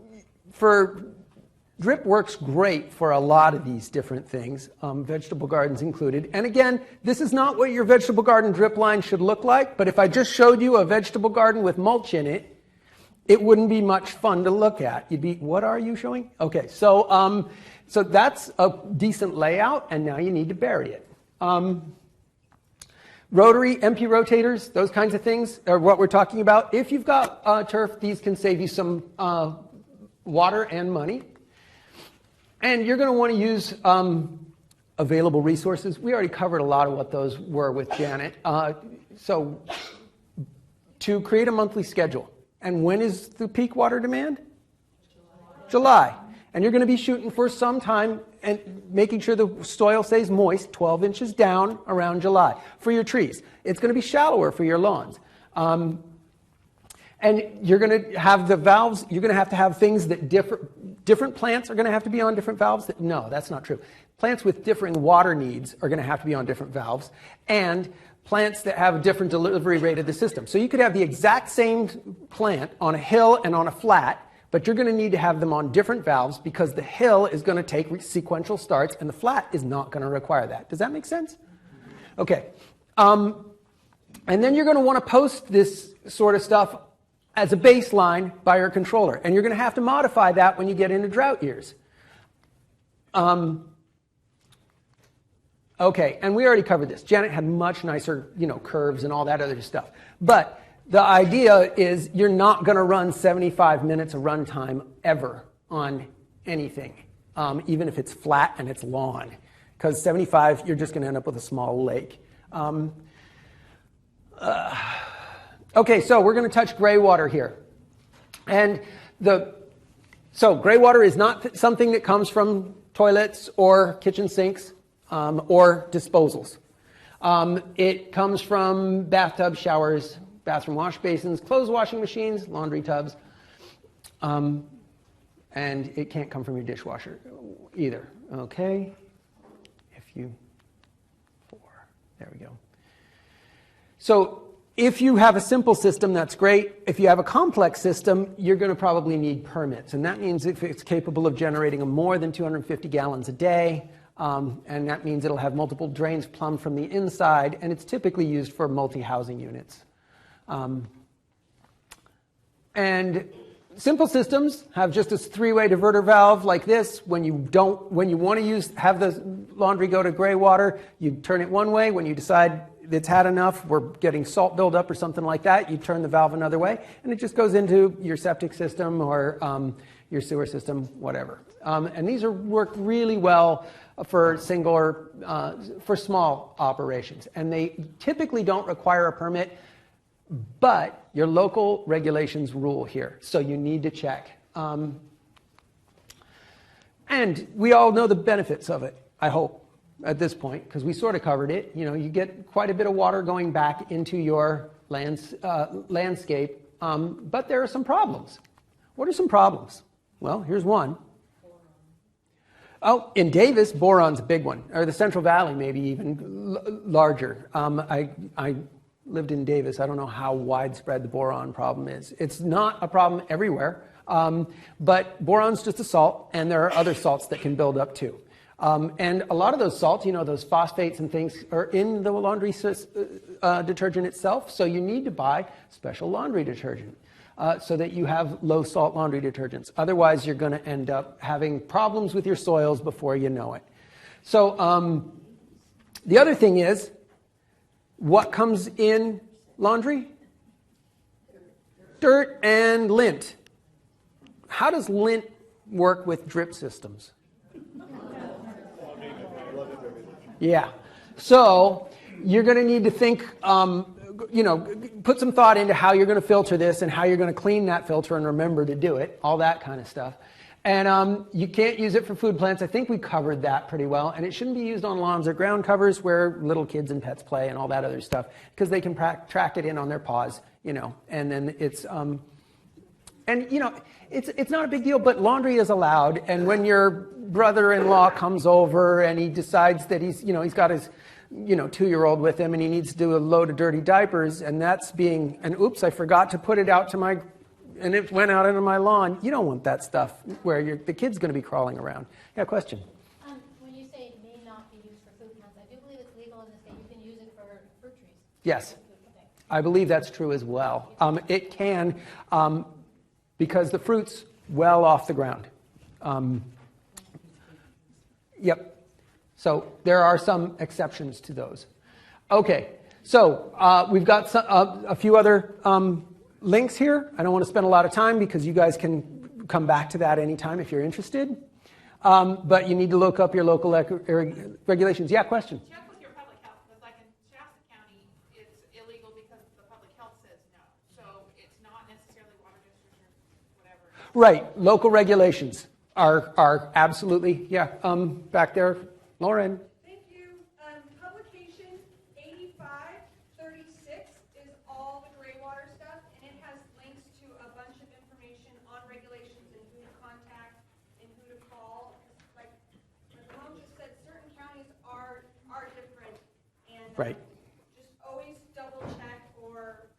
S1: drip works great for a lot of these different things, vegetable gardens included. And again, this is not what your vegetable garden drip line should look like, but if I just showed you a vegetable garden with mulch in it, it wouldn't be much fun to look at. You'd be, what are you showing? Okay, so that's a decent layout, and now you need to bury it. Rotary, MP rotators, those kinds of things are what we're talking about. If you've got turf, these can save you some water and money. And you're going to want to use available resources. We already covered a lot of what those were with Janet. So to create a monthly schedule. And when is the peak water demand? July. And you're going to be shooting for some time and making sure the soil stays moist, 12 inches down around July for your trees. It's going to be shallower for your lawns. And you're going to have the valves, you're going to have things that different plants are going to have to be on different valves. No, that's not true. Plants with differing water needs are going to have to be on different valves. And plants that have a different delivery rate of the system. So you could have the exact same plant on a hill and on a flat, but you're going to need to have them on different valves because the hill is going to take sequential starts and the flat is not going to require that. Does that make sense? Okay. And then you're going to want to post this sort of stuff as a baseline by your controller. And you're going to have to modify that when you get into drought years. Okay, and we already covered this. Janet had much nicer, curves and all that other stuff. But the idea is you're not going to run 75 minutes of runtime ever on anything, even if it's flat and it's lawn. Because 75, you're just going to end up with a small lake. Okay, so we're going to touch gray water here. And So gray water is not something that comes from toilets or kitchen sinks or disposals. It comes from bathtubs, showers, bathroom wash basins, clothes washing machines, laundry tubs, and it can't come from your dishwasher either. Okay, there we go. So if you have a simple system, that's great. If you have a complex system, you're going to probably need permits. And that means if it's capable of generating more than 250 gallons a day, and that means it'll have multiple drains plumbed from the inside, and it's typically used for multi-housing units. And simple systems have just this three-way diverter valve like this. When you want to have the laundry go to gray water, you turn it one way. When you decide it's had enough, we're getting salt buildup or something like that, you turn the valve another way, and it just goes into your septic system or your sewer system, whatever. And these work really well for single or for small operations, and they typically don't require a permit, but your local regulations rule here, so you need to check. And we all know the benefits of it, I hope, at this point, because we sort of covered it. You know, you get quite a bit of water going back into your landscape, but there are some problems. What are some problems? Well, here's one. Oh, in Davis, boron's a big one, or the Central Valley, maybe even larger. I lived in Davis. I don't know how widespread the boron problem is. It's not a problem everywhere, but boron's just a salt, and there are other salts that can build up too. And a lot of those salts, you know, those phosphates and things are in the laundry detergent itself, so you need to buy special laundry detergent so that you have low salt laundry detergents. Otherwise, you're going to end up having problems with your soils before you know it. So the other thing is, what comes in laundry? Dirt and lint. How does lint work with drip systems? Yeah. So you're going to need to think, you know, put some thought into how you're going to filter this and how you're going to clean that filter and remember to do it, all that kind of stuff. And you can't use it for food plants. I think we covered that pretty well. And it shouldn't be used on lawns or ground covers where little kids and pets play and all that other stuff, because they can track it in on their paws, you know, and then it's, and you know, it's not a big deal, but laundry is allowed. And when your brother-in-law comes over and he decides that he's got his, 2-year-old with him and he needs to do a load of dirty diapers, and that's being, and oops, I forgot to put it out to my, and it went out into my lawn. You don't want that stuff where the kid's going to be crawling around. Yeah, question?
S3: When you say it may not be used for food plants, I do believe it's legal in the state. You can use it for fruit trees.
S1: Yes.
S3: Okay.
S1: I believe that's true as well. It can, because the fruit's well off the ground. Yep. So there are some exceptions to those. Okay. So we've got a few other links here. I don't want to spend a lot of time because you guys can come back to that anytime if you're interested. But you need to look up your local regulations. Yeah, question?
S7: Check with your public health, because like in Shasta County, it's illegal because the public health says no. So it's not necessarily water district or whatever.
S1: Right. Local regulations are absolutely, yeah. Back there, Lauren.
S6: Thank you. Publication 8536 is all the gray water stuff, and it has links to a bunch of information on regulations and who to contact and who to call. Like Ramon just said, certain counties are different, and
S1: Right.
S6: just always double check, or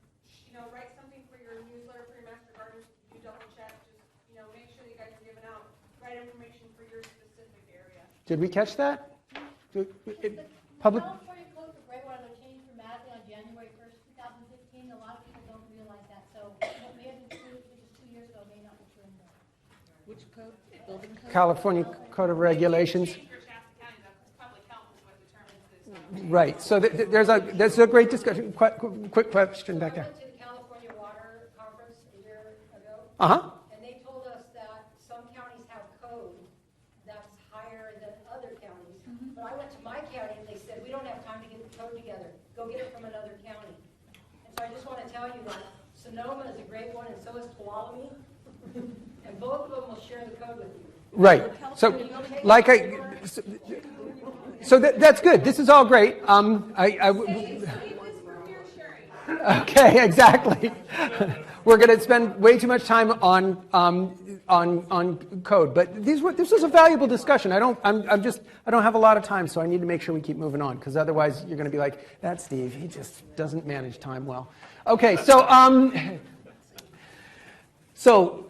S6: write something for your newsletter for your master gardeners. You double check. Just make sure that you guys are giving out right information for your specific area.
S1: Did we catch that?
S3: The
S1: Public.
S3: California Code for Gray Water changed dramatically on January 1st, 2015. A lot of people don't realize that. So what may have been true just 2 years ago may not be true anymore.
S2: Which code? Building code?
S1: California Code of Regulations.
S7: Change for Shasta County though, because public health is what determines this.
S1: Right. So there's a great discussion. Quick question back
S3: I
S1: there.
S3: went to the California Water Conference a year ago,
S1: Uh-huh.
S3: and they told us that some counties have code that's higher than other counties. But I went to my county and they said, we don't have time to get the code together. Go get it from another county. And so I just want to tell you that Sonoma is a great one, and so is Tuolumne. And
S10: and both of them will share the code with you.
S1: Right. So, like so that's good. This is all great. Okay, exactly. We're going to spend way too much time on code, but this was a valuable discussion. I don't have a lot of time, so I need to make sure we keep moving on, because otherwise you're going to be like, that's Steve. He just doesn't manage time well. Okay, so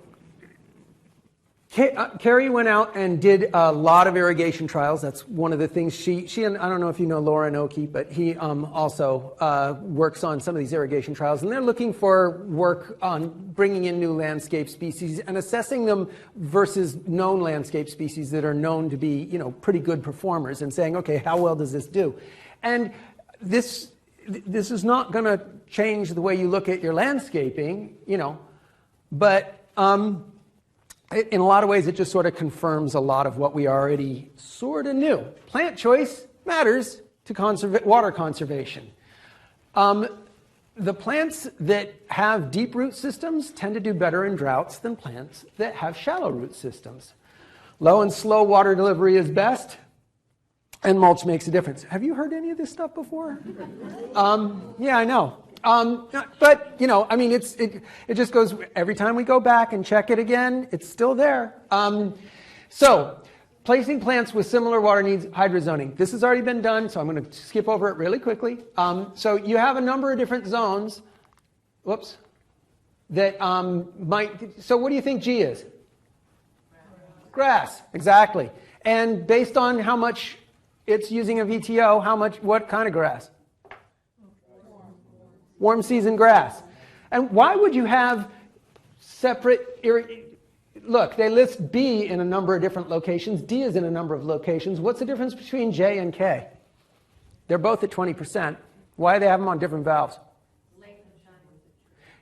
S1: Carrie went out and did a lot of irrigation trials. That's one of the things she and I don't know if you know Laura Noki, but he also works on some of these irrigation trials, and they're looking for work on bringing in new landscape species and assessing them versus known landscape species that are known to be, pretty good performers, and saying, okay, how well does this do? And this is not going to change the way you look at your landscaping, but in a lot of ways, it just sort of confirms a lot of what we already sort of knew. Plant choice matters to water conservation. The plants that have deep root systems tend to do better in droughts than plants that have shallow root systems. Low and slow water delivery is best, and mulch makes a difference. Have you heard any of this stuff before? Yeah, I know. But, it just goes, every time we go back and check it again, it's still there. So, placing plants with similar water needs, hydrozoning. This has already been done, so I'm going to skip over it really quickly. So you have a number of different zones, that so what do you think G is? Grass, exactly. And based on how much it's using a VTO, what kind of grass? Warm season grass. And why would you have separate, look, they list B in a number of different locations, D is in a number of locations. What's the difference between J and K? They're both at 20%. Why do they have them on different valves?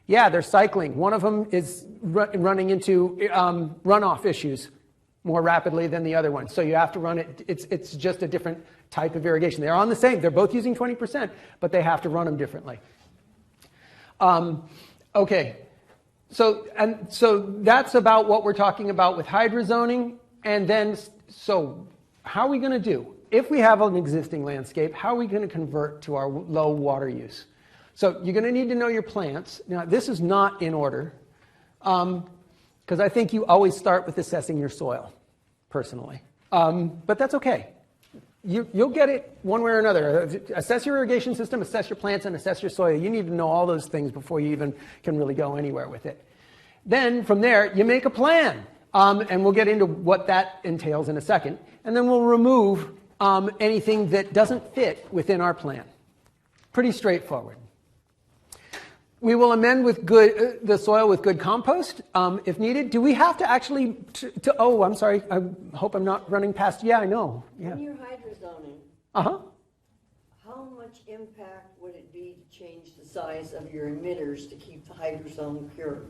S1: Yeah, they're cycling. One of them is running into runoff issues more rapidly than the other one. So you have to run it, it's just a different type of irrigation. They're on the same, they're both using 20%, but they have to run them differently. Okay, so that's about what we're talking about with hydrozoning. And then, so how are we going to do? If we have an existing landscape, how are we going to convert to our low water use? So you're going to need to know your plants. Now, this is not in order, because I think you always start with assessing your soil, personally. But that's okay. You'll get it one way or another. Assess your irrigation system, assess your plants, and assess your soil. You need to know all those things before you even can really go anywhere with it. Then, from there, you make a plan. And we'll get into what that entails in a second. And then we'll remove anything that doesn't fit within our plan. Pretty straightforward. We will amend with the soil with good compost if needed. Do we have to actually, oh, I'm sorry. I hope I'm not running past. Yeah, I know. Yeah.
S11: When you're hydrozoning, how much impact would it be to change the size of your emitters to keep the hydrozone pure?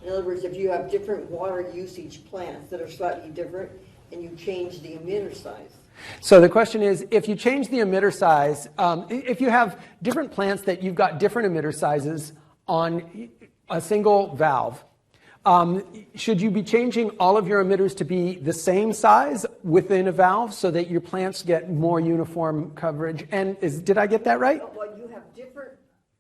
S11: In other words, if you have different water usage plants that are slightly different and you change the emitter size.
S1: So the question is, if you change the emitter size, if you have different plants that you've got different emitter sizes on a single valve, should you be changing all of your emitters to be the same size within a valve so that your plants get more uniform coverage? And did I get that right?
S11: Well, you have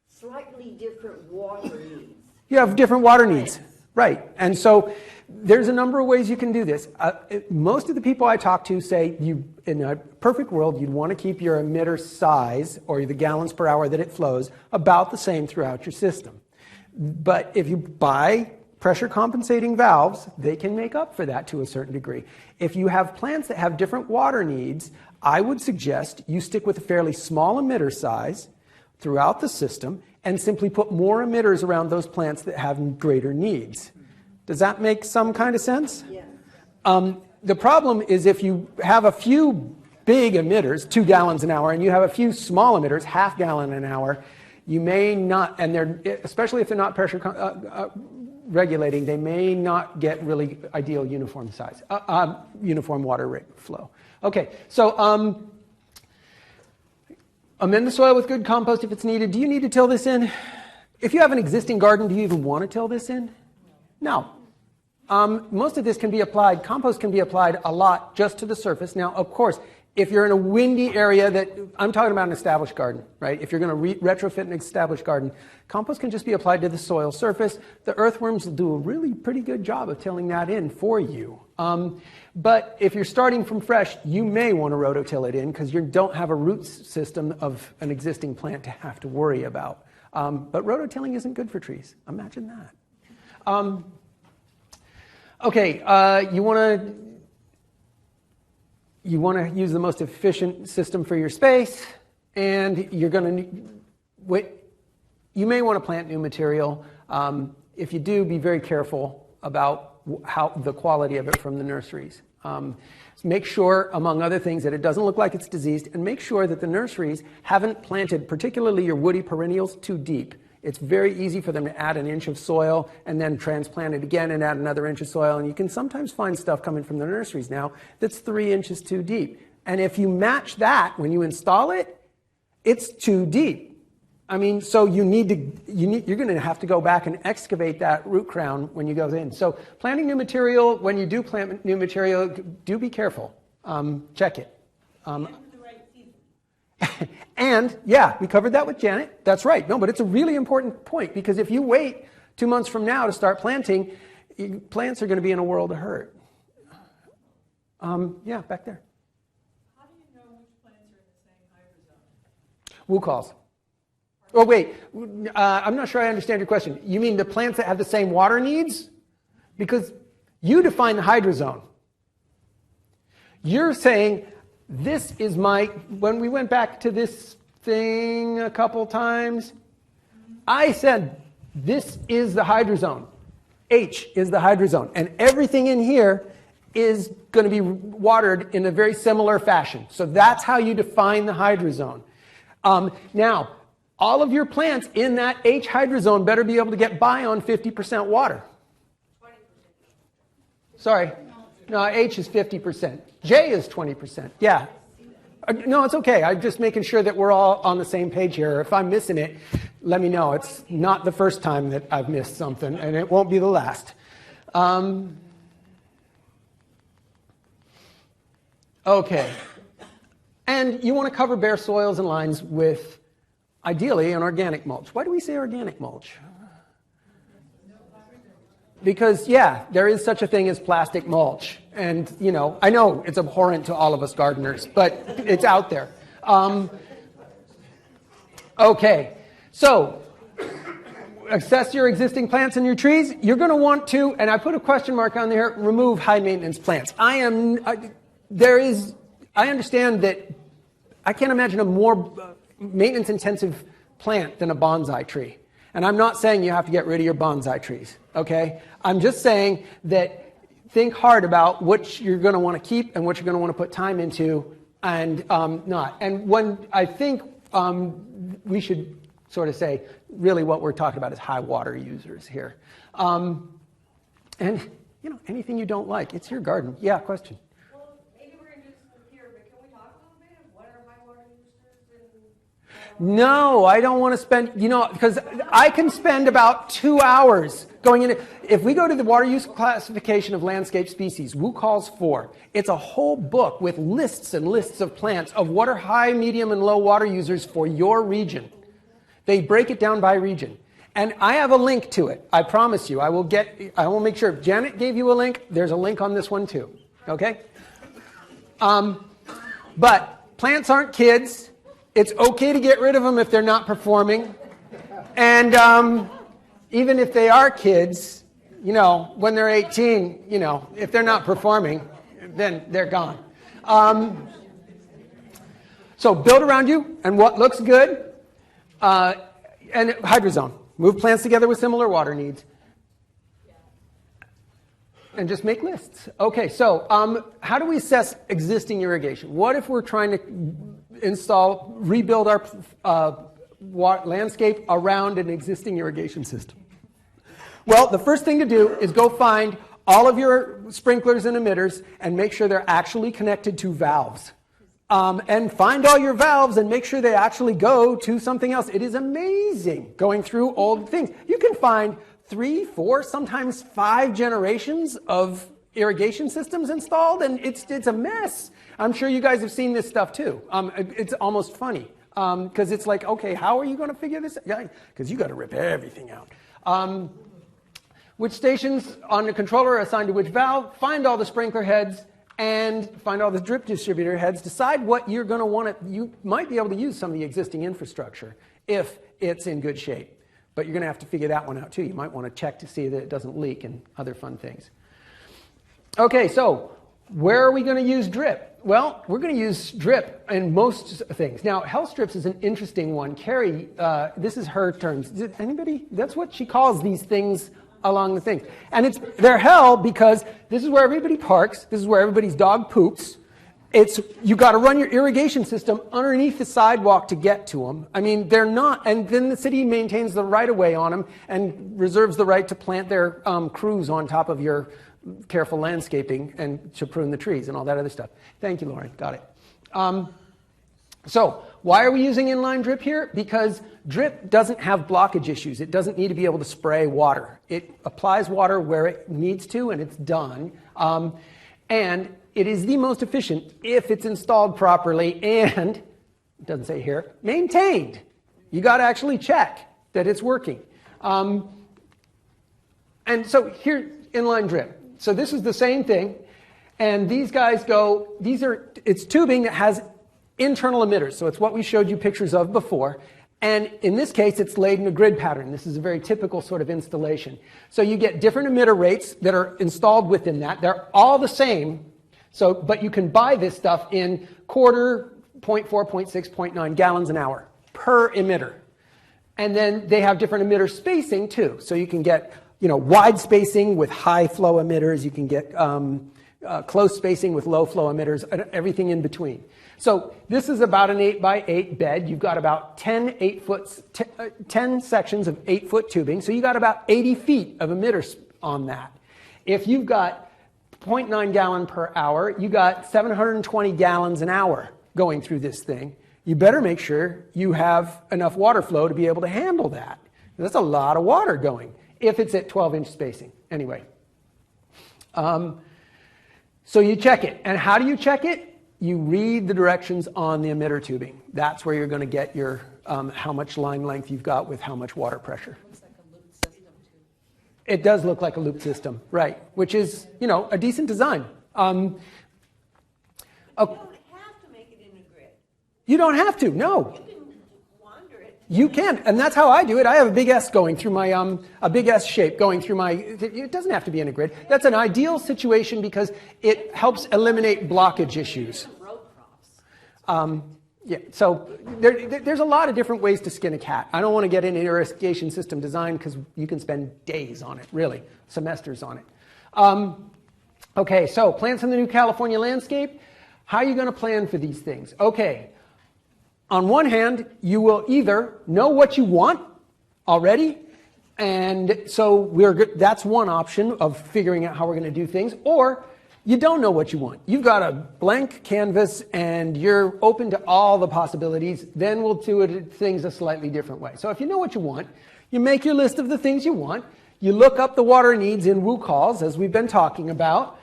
S11: slightly different water needs.
S1: You have different water needs, right? And so there's a number of ways you can do this. Most of the people I talk to say in a perfect world, you'd want to keep your emitter size, or the gallons per hour that it flows, about the same throughout your system. But if you buy pressure compensating valves, they can make up for that to a certain degree. If you have plants that have different water needs, I would suggest you stick with a fairly small emitter size throughout the system and simply put more emitters around those plants that have greater needs. Does that make some kind of sense?
S11: Yeah.
S1: The problem is if you have a few big emitters, 2 gallons an hour, and you have a few small emitters, half gallon an hour, you may not, and especially if they're not pressure regulating, they may not get really ideal uniform size, uniform water rate flow. Okay, so amend the soil with good compost if it's needed. Do you need to till this in? If you have an existing garden, do you even want to till this in? No. most of this can be applied, compost can be applied a lot just to the surface. Now, of course, if you're in a windy area that, I'm talking about an established garden, right? If you're going to retrofit an established garden, compost can just be applied to the soil surface. The earthworms will do a really pretty good job of tilling that in for you. But if you're starting from fresh, you may want to rototill it in because you don't have a root system of an existing plant to have to worry about. But rototilling isn't good for trees. Imagine that. Okay, you want to use the most efficient system for your space, and you're going to you may want to plant new material. If you do, be very careful about how the quality of it from the nurseries. Make sure, among other things, that it doesn't look like it's diseased, and make sure that the nurseries haven't planted, particularly your woody perennials, too deep. It's very easy for them to add an inch of soil and then transplant it again and add another inch of soil. And you can sometimes find stuff coming from the nurseries now that's 3 inches too deep. And if you match that when you install it, it's too deep. I mean, so you're going to have to go back and excavate that root crown when you go in. So planting new material, when you do plant new material, do be careful. Check it. And, yeah, we covered that with Janet. That's right. No, but it's a really important point because if you wait 2 months from now to start planting, plants are going to be in a world of hurt. Yeah, back there.
S9: How do you know which plants are in the same hydrozone?
S1: Wool calls. Oh, wait. I'm not sure I understand your question. You mean the plants that have the same water needs? Because you define the hydrozone. You're saying, this is when we went back to this thing a couple times, I said, this is the hydrozone. H is the hydrozone. And everything in here is going to be watered in a very similar fashion. So that's how you define the hydrozone. Now, all of your plants in that H hydrozone better be able to get by on 50% water. Sorry. No, H is 50%. J is 20%. Yeah. No, it's okay. I'm just making sure that we're all on the same page here. If I'm missing it, let me know. It's not the first time that I've missed something, and it won't be the last. Okay. And you want to cover bare soils and lines with, ideally, an organic mulch. Why do we say organic mulch? Because, yeah, there is such a thing as plastic mulch. And, you know, I know it's abhorrent to all of us gardeners, but it's out there. Okay, so assess your existing plants and your trees. You're going to want to, and I put a question mark on there, remove high maintenance plants. I understand that I can't imagine a more maintenance intensive plant than a bonsai tree. And I'm not saying you have to get rid of your bonsai trees, okay? I'm just saying that think hard about what you're going to want to keep and what you're going to want to put time into and not. And when I think we should sort of say, really what we're talking about is high water users here. And, you know, anything you don't like, it's your garden. Yeah, question.
S6: Well, maybe we're going to do this here, but can we talk a little bit of what are high water users and...
S1: No, I don't want to spend, you know, because I can spend about 2 hours going into, if we go to the water use classification of landscape species, Wu calls for, it's a whole book with lists and lists of plants of what are high, medium, and low water users for your region. They break it down by region. And I have a link to it. I promise you. I will make sure. If Janet gave you a link, there's a link on this one too. Okay? But plants aren't kids. It's okay to get rid of them if they're not performing. And even if they are kids, you know, when they're 18, you know, if they're not performing, then they're gone. So build around you and what looks good. And hydrozone. Move plants together with similar water needs. And just make lists. Okay, so how do we assess existing irrigation? What if we're trying to rebuild our landscape around an existing irrigation system? Well, the first thing to do is go find all of your sprinklers and emitters and make sure they're actually connected to valves. And find all your valves and make sure they actually go to something else. It is amazing going through old things. You can find 3, 4, sometimes 5 generations of irrigation systems installed, and it's a mess. I'm sure you guys have seen this stuff too. It's almost funny because it's like, okay, how are you going to figure this out? Because you got to rip everything out. Which stations on the controller are assigned to which valve? Find all the sprinkler heads and find all the drip distributor heads. Decide what you're going to want to. You might be able to use some of the existing infrastructure if it's in good shape, but you're going to have to figure that one out too. You might want to check to see that it doesn't leak and other fun things. Okay, so where are we going to use drip? Well, we're going to use drip in most things. Now, health strips is an interesting one. Carrie, this is her terms. Anybody? That's what she calls these things along the things. And they're hell because this is where everybody parks. This is where everybody's dog poops. You got to run your irrigation system underneath the sidewalk to get to them. I mean, they're not, and then the city maintains the right of way on them and reserves the right to plant their crews on top of your careful landscaping and to prune the trees and all that other stuff. Thank you, Lauren. Got it. So why are we using inline drip here? Because drip doesn't have blockage issues. It doesn't need to be able to spray water. It applies water where it needs to, and it's done. And it is the most efficient if it's installed properly and, it doesn't say here, maintained. You got to actually check that it's working. And so here, inline drip. So this is the same thing. And these guys go, it's tubing that has internal emitters. So it's what we showed you pictures of before. And in this case, it's laid in a grid pattern. This is a very typical sort of installation. So you get different emitter rates that are installed within that. They're all the same. So, but you can buy this stuff in quarter, 0.4, 0.6, 0.9 gallons an hour per emitter. And then they have different emitter spacing too. So you can get, wide spacing with high flow emitters. You can get close spacing with low flow emitters, and everything in between. So this is about an 8x8 bed. You've got about 10 sections of 8-foot tubing. So you got about 80 feet of emitters on that. If you've got 0.9 gallon per hour, you got 720 gallons an hour going through this thing. You better make sure you have enough water flow to be able to handle that. That's a lot of water going if it's at 12-inch spacing. Anyway, so you check it. And how do you check it? You read the directions on the emitter tubing. That's where you're going to get your how much line length you've got with how much water pressure.
S2: Looks like a loop system too.
S1: It does look like a loop system, right? Which is, a decent design.
S11: You don't have to make it in a grid.
S1: You don't have to, no.
S11: You can wander it.
S1: You can, and that's how I do it. I have a big S going through my, a big S shape going through my, it doesn't have to be in a grid. That's an ideal situation because it helps eliminate blockage issues. Yeah, so there's a lot of different ways to skin a cat. I don't want to get into irrigation system design because you can spend days on it, really, semesters on it. Okay, so plants in the new California landscape. How are you going to plan for these things? Okay, on one hand, you will either know what you want already, and so that's one option of figuring out how we're going to do things, or you don't know what you want. You've got a blank canvas and you're open to all the possibilities. Then we'll do things a slightly different way. So if you know what you want, you make your list of the things you want. You look up the water needs in WUCALs, as we've been talking about.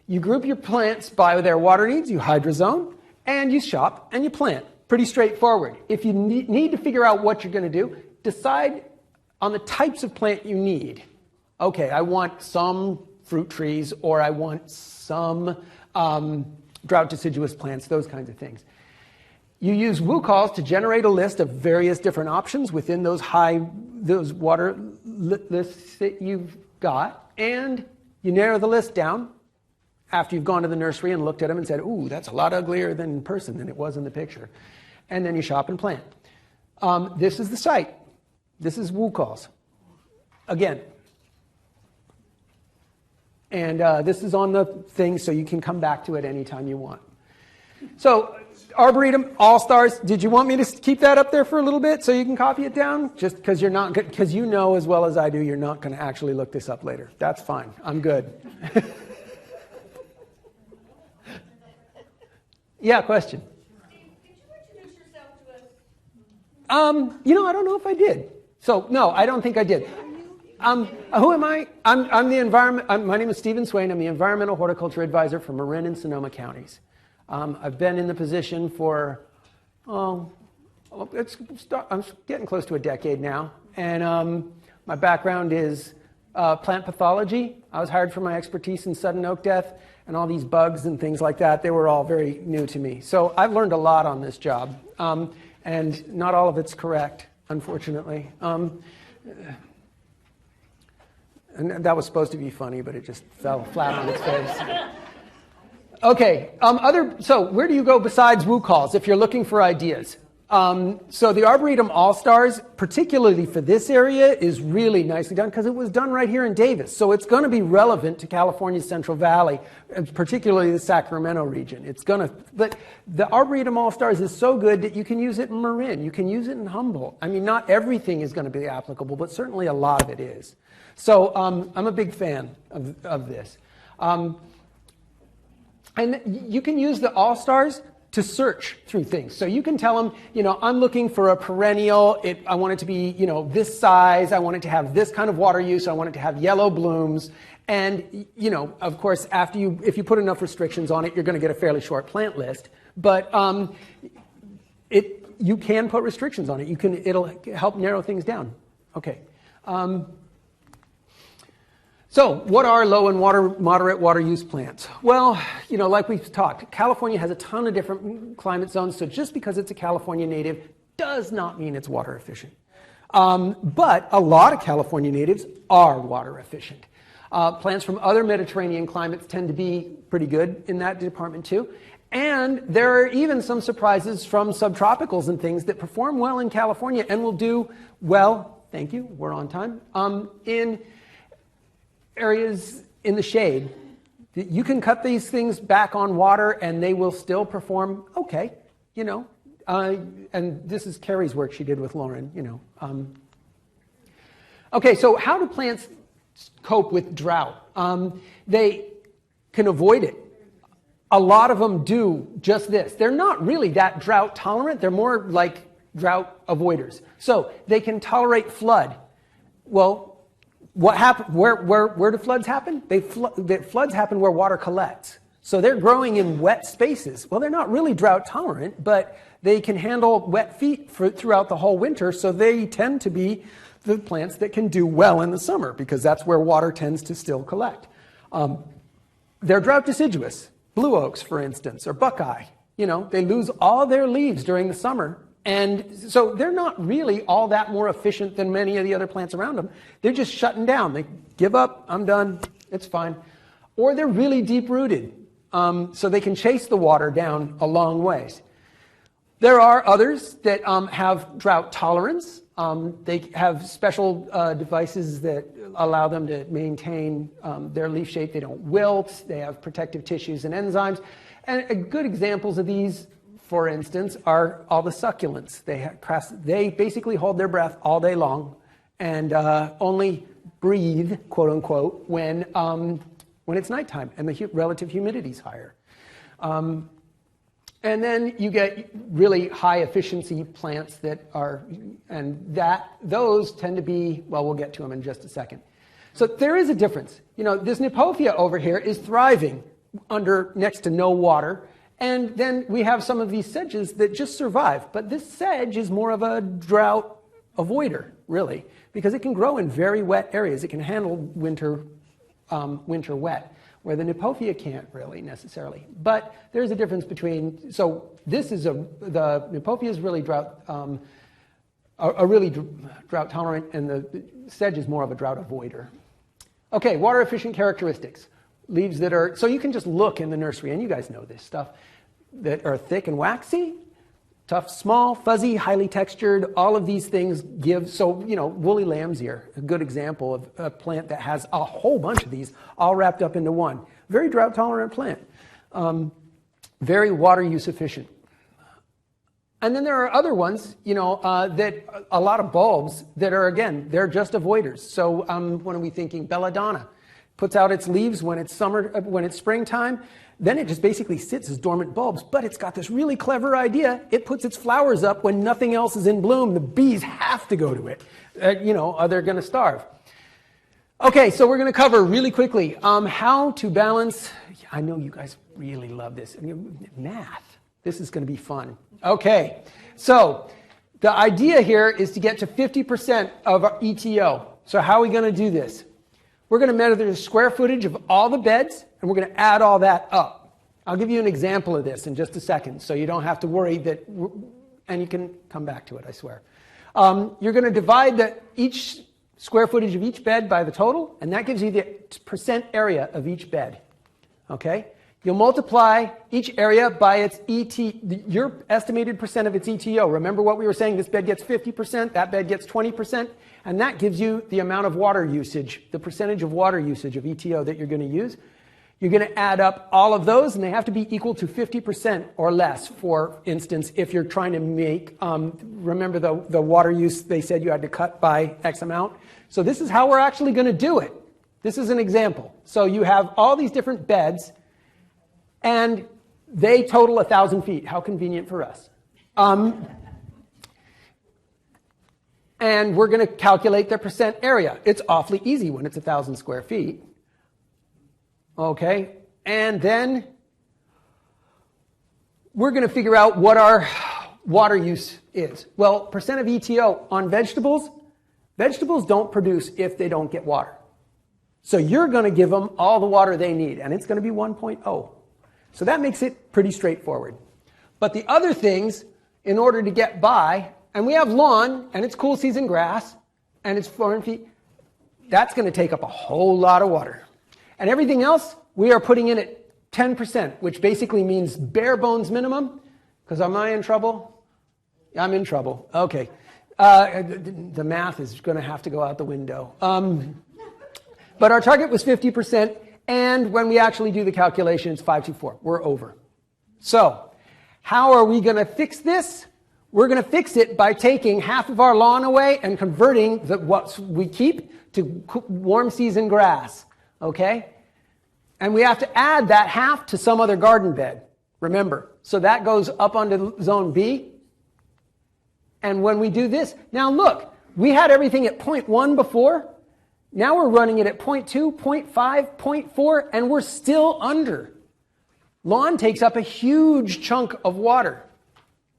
S1: You group your plants by their water needs. You hydrozone and you shop and you plant. Pretty straightforward. If you need to figure out what you're going to do, decide on the types of plant you need. Okay, I want some fruit trees, or I want some drought deciduous plants, those kinds of things. You use WUCALs to generate a list of various different options within those water lists that you've got, and you narrow the list down after you've gone to the nursery and looked at them and said, ooh, that's a lot uglier in person than it was in the picture. And then you shop and plant. This is the site. This is WUCALs. Again. And this is on the thing, so you can come back to it anytime you want. So, Arboretum, All-Stars, did you want me to keep that up there for a little bit so you can copy it down? Just because because you know as well as I do, you're not going to actually look this up later. That's fine. I'm good. Yeah, question?
S11: Steve, could you introduce yourself to us?
S1: I don't know if I did. So, no, I don't think I did. Who am I? I'm the environment. My name is Stephen Swain. I'm the environmental horticulture advisor for Marin and Sonoma counties. I've been in the position for, I'm getting close to a decade now. And my background is plant pathology. I was hired for my expertise in sudden oak death and all these bugs and things like that. They were all very new to me. So I've learned a lot on this job. And not all of it's correct, unfortunately. And that was supposed to be funny, but it just fell flat on its face. Okay, so where do you go besides woo calls if you're looking for ideas? So the Arboretum All-Stars, particularly for this area, is really nicely done because it was done right here in Davis. So it's going to be relevant to California's Central Valley, and particularly the Sacramento region. But the Arboretum All-Stars is so good that you can use it in Marin, you can use it in Humboldt. I mean, not everything is going to be applicable, but certainly a lot of it is. So I'm a big fan of this. And you can use the All-Stars to search through things. So you can tell them, I'm looking for a perennial. I want it to be, this size. I want it to have this kind of water use. I want it to have yellow blooms. And, of course, if you put enough restrictions on it, you're going to get a fairly short plant list. But you can put restrictions on it. It'll help narrow things down. Okay. So what are low and moderate water use plants? Well, like we've talked, California has a ton of different climate zones, so just because it's a California native does not mean it's water efficient. But a lot of California natives are water efficient. Plants from other Mediterranean climates tend to be pretty good in that department too. And there are even some surprises from subtropicals and things that perform well in California and will do well, thank you, we're on time, in areas in the shade. You can cut these things back on water and they will still perform okay, and this is Carrie's work she did with Lauren, Okay, so how do plants cope with drought? They can avoid it. A lot of them do just this. They're not really that drought tolerant. They're more like drought avoiders. So they can tolerate flood. Well, what happen? Where do floods happen? Floods happen where water collects. So they're growing in wet spaces. Well, they're not really drought tolerant, but they can handle wet feet throughout the whole winter. So they tend to be the plants that can do well in the summer because that's where water tends to still collect. They're drought deciduous. Blue oaks, for instance, or buckeye. They lose all their leaves during the summer. And so they're not really all that more efficient than many of the other plants around them. They're just shutting down. They give up, I'm done, it's fine. Or they're really deep-rooted, so they can chase the water down a long ways. There are others that have drought tolerance. They have special devices that allow them to maintain their leaf shape. They don't wilt. They have protective tissues and enzymes. And good examples of these, for instance, are all the succulents. They basically hold their breath all day long and only breathe, quote unquote, when it's nighttime and the relative humidity is higher. And then you get really high efficiency plants those tend to be, well, we'll get to them in just a second. So there is a difference. This Nipophia over here is thriving under next to no water. And then we have some of these sedges that just survive. But this sedge is more of a drought avoider, really, because it can grow in very wet areas. It can handle winter wet, where the Nipophia can't really necessarily. But there's a difference between, so the Nipophia is really drought tolerant, and the sedge is more of a drought avoider. Okay, water efficient characteristics. Leaves that are, so you can just look in the nursery, and you guys know this stuff, that are thick and waxy, tough, small, fuzzy, highly textured. All of these things woolly lamb's ear, a good example of a plant that has a whole bunch of these all wrapped up into one. Very drought tolerant plant. Very water use efficient. And then there are other ones, that a lot of bulbs that are, again, they're just avoiders. So what are we thinking? Belladonna puts out its leaves when it's springtime. Then it just basically sits as dormant bulbs, but it's got this really clever idea. It puts its flowers up when nothing else is in bloom. The bees have to go to it, or they're going to starve. Okay, so we're going to cover really quickly how to balance. I know you guys really love this. Math. This is going to be fun. Okay, so the idea here is to get to 50% of our ETO. So how are we going to do this? We're going to measure the square footage of all the beds, and we're going to add all that up. I'll give you an example of this in just a second, so you don't have to worry that, and you can come back to it, I swear. You're going to divide each square footage of each bed by the total, and that gives you the percent area of each bed. Okay? You'll multiply each area by its your estimated percent of its ETO. Remember what we were saying? This bed gets 50%, that bed gets 20%, and that gives you the amount of water usage, the percentage of water usage of ETO that you're going to use. You're going to add up all of those, and they have to be equal to 50% or less, for instance, if you're trying to make, remember the water use, they said you had to cut by X amount. So this is how we're actually going to do it. This is an example. So you have all these different beds, and they total 1,000 feet. How convenient for us. And we're going to calculate their percent area. It's awfully easy when it's 1,000 square feet. Okay, and then we're going to figure out what our water use is. Well, percent of ETO on vegetables, vegetables don't produce if they don't get water. So you're going to give them all the water they need, and it's going to be 1.0. So that makes it pretty straightforward. But the other things, in order to get by, and we have lawn, and it's cool season grass, and it's 400 feet, that's going to take up a whole lot of water. And everything else, we are putting in at 10%, which basically means bare bones minimum. Because am I in trouble? I'm in trouble. Okay. The math is going to have to go out the window. But our target was 50%, and when we actually do the calculation, it's 524. We're over. So how are we going to fix this? We're going to fix it by taking half of our lawn away and converting what we keep to warm season grass. Okay? And we have to add that half to some other garden bed. Remember. So that goes up onto zone B. And when we do this, now look, we had everything at 0.1 before. Now we're running it at 0.2, 0.5, 0.4, and we're still under. Lawn takes up a huge chunk of water.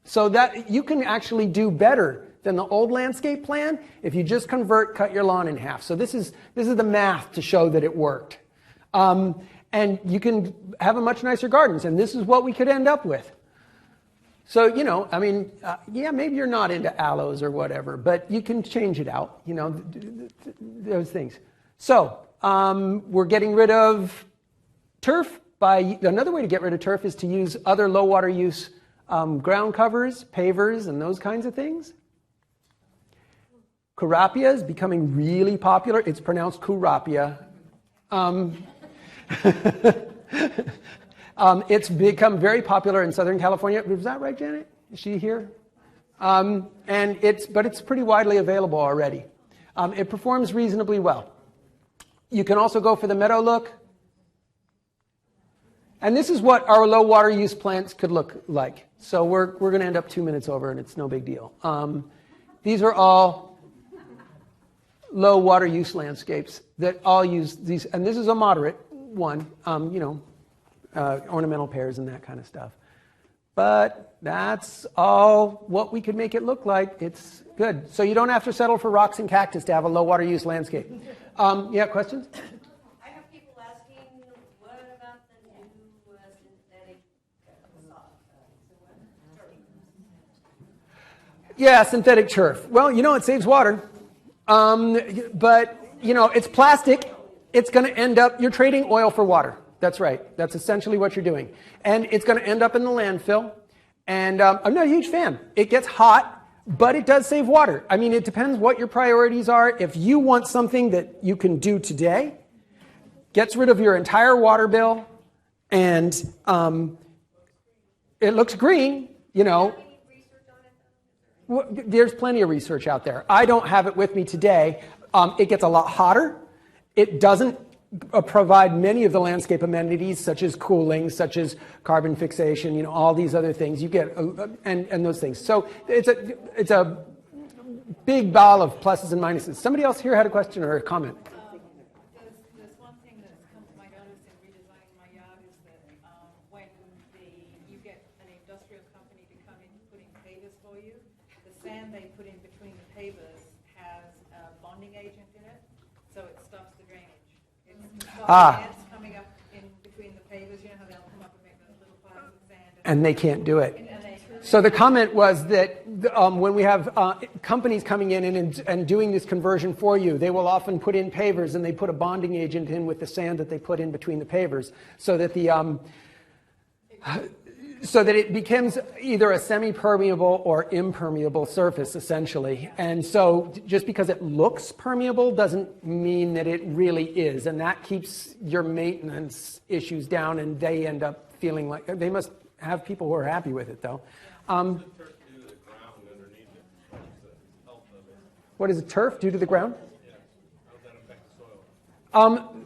S1: So that you can actually do better than the old landscape plan if you just cut your lawn in half. So this is the math to show that it worked. And you can have a much nicer gardens, and this is what we could end up with. So, you know, I mean, yeah, maybe you're not into aloes or whatever, but you can change it out, you know, those things. So, we're getting rid of turf another way to get rid of turf is to use other low water use ground covers, pavers, and those kinds of things. Cooperative is becoming really popular. It's pronounced Cooperative. It's become very popular in Southern California. Is that right, Janet? Is she here? But it's pretty widely available already. It performs reasonably well. You can also go for the meadow look. And this is what our low water use plants could look like. So we're going to end up 2 minutes over, and it's no big deal. These are all low water use landscapes that all use these, and this is a moderate one, ornamental pears and that kind of stuff. But that's all what we could make it look like. It's good. So you don't have to settle for rocks and cactus to have a low water use landscape. Yeah, questions?
S11: I have people asking, what about the new synthetic
S1: Yeah, synthetic turf. Well, you know, it saves water. But, you know, it's plastic. It's going to end up, you're trading oil for water. That's right. That's essentially what you're doing. And it's going to end up in the landfill. And I'm not a huge fan. It gets hot, but it does save water. I mean, it depends what your priorities are. If you want something that you can do today, gets rid of your entire water bill, and it looks green, you know. Well, there's plenty of research out there. I don't have it with me today. It gets a lot hotter. It doesn't provide many of the landscape amenities, such as cooling, such as carbon fixation, you know, all these other things you get, and those things. So it's a big ball of pluses and minuses. Somebody else here had a question or a comment?
S2: pavers has a bonding agent in it, so it stops the drainage. It stops
S1: Ah.
S2: ants coming up in between the pavers, you know how they'll come up and make those little piles of sand.
S1: And they can't do it.
S2: And they,
S1: So the comment was that when we have companies coming in and doing this conversion for you, they will often put in pavers and they put a bonding agent in with the sand that they put in between the pavers, so that it becomes either a semi-permeable or impermeable surface, essentially. And so just because it looks permeable doesn't mean that it really is, and that keeps your maintenance issues down, and they end up feeling like they must have people who are happy with it, though. What does the turf do to the ground?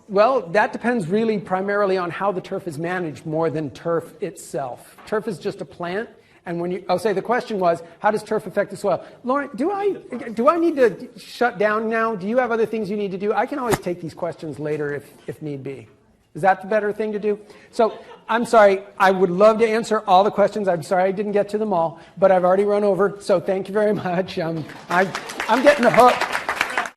S1: Well, that depends really primarily on how the turf is managed more than turf itself. Turf is just a plant, and when I'll say the question was, how does turf affect the soil? Lauren, do I need to shut down now? Do you have other things you need to do? I can always take these questions later if need be. Is that the better thing to do? So I'm sorry, I would love to answer all the questions. I'm sorry I didn't get to them all, but I've already run over, so thank you very much. I'm getting the hook.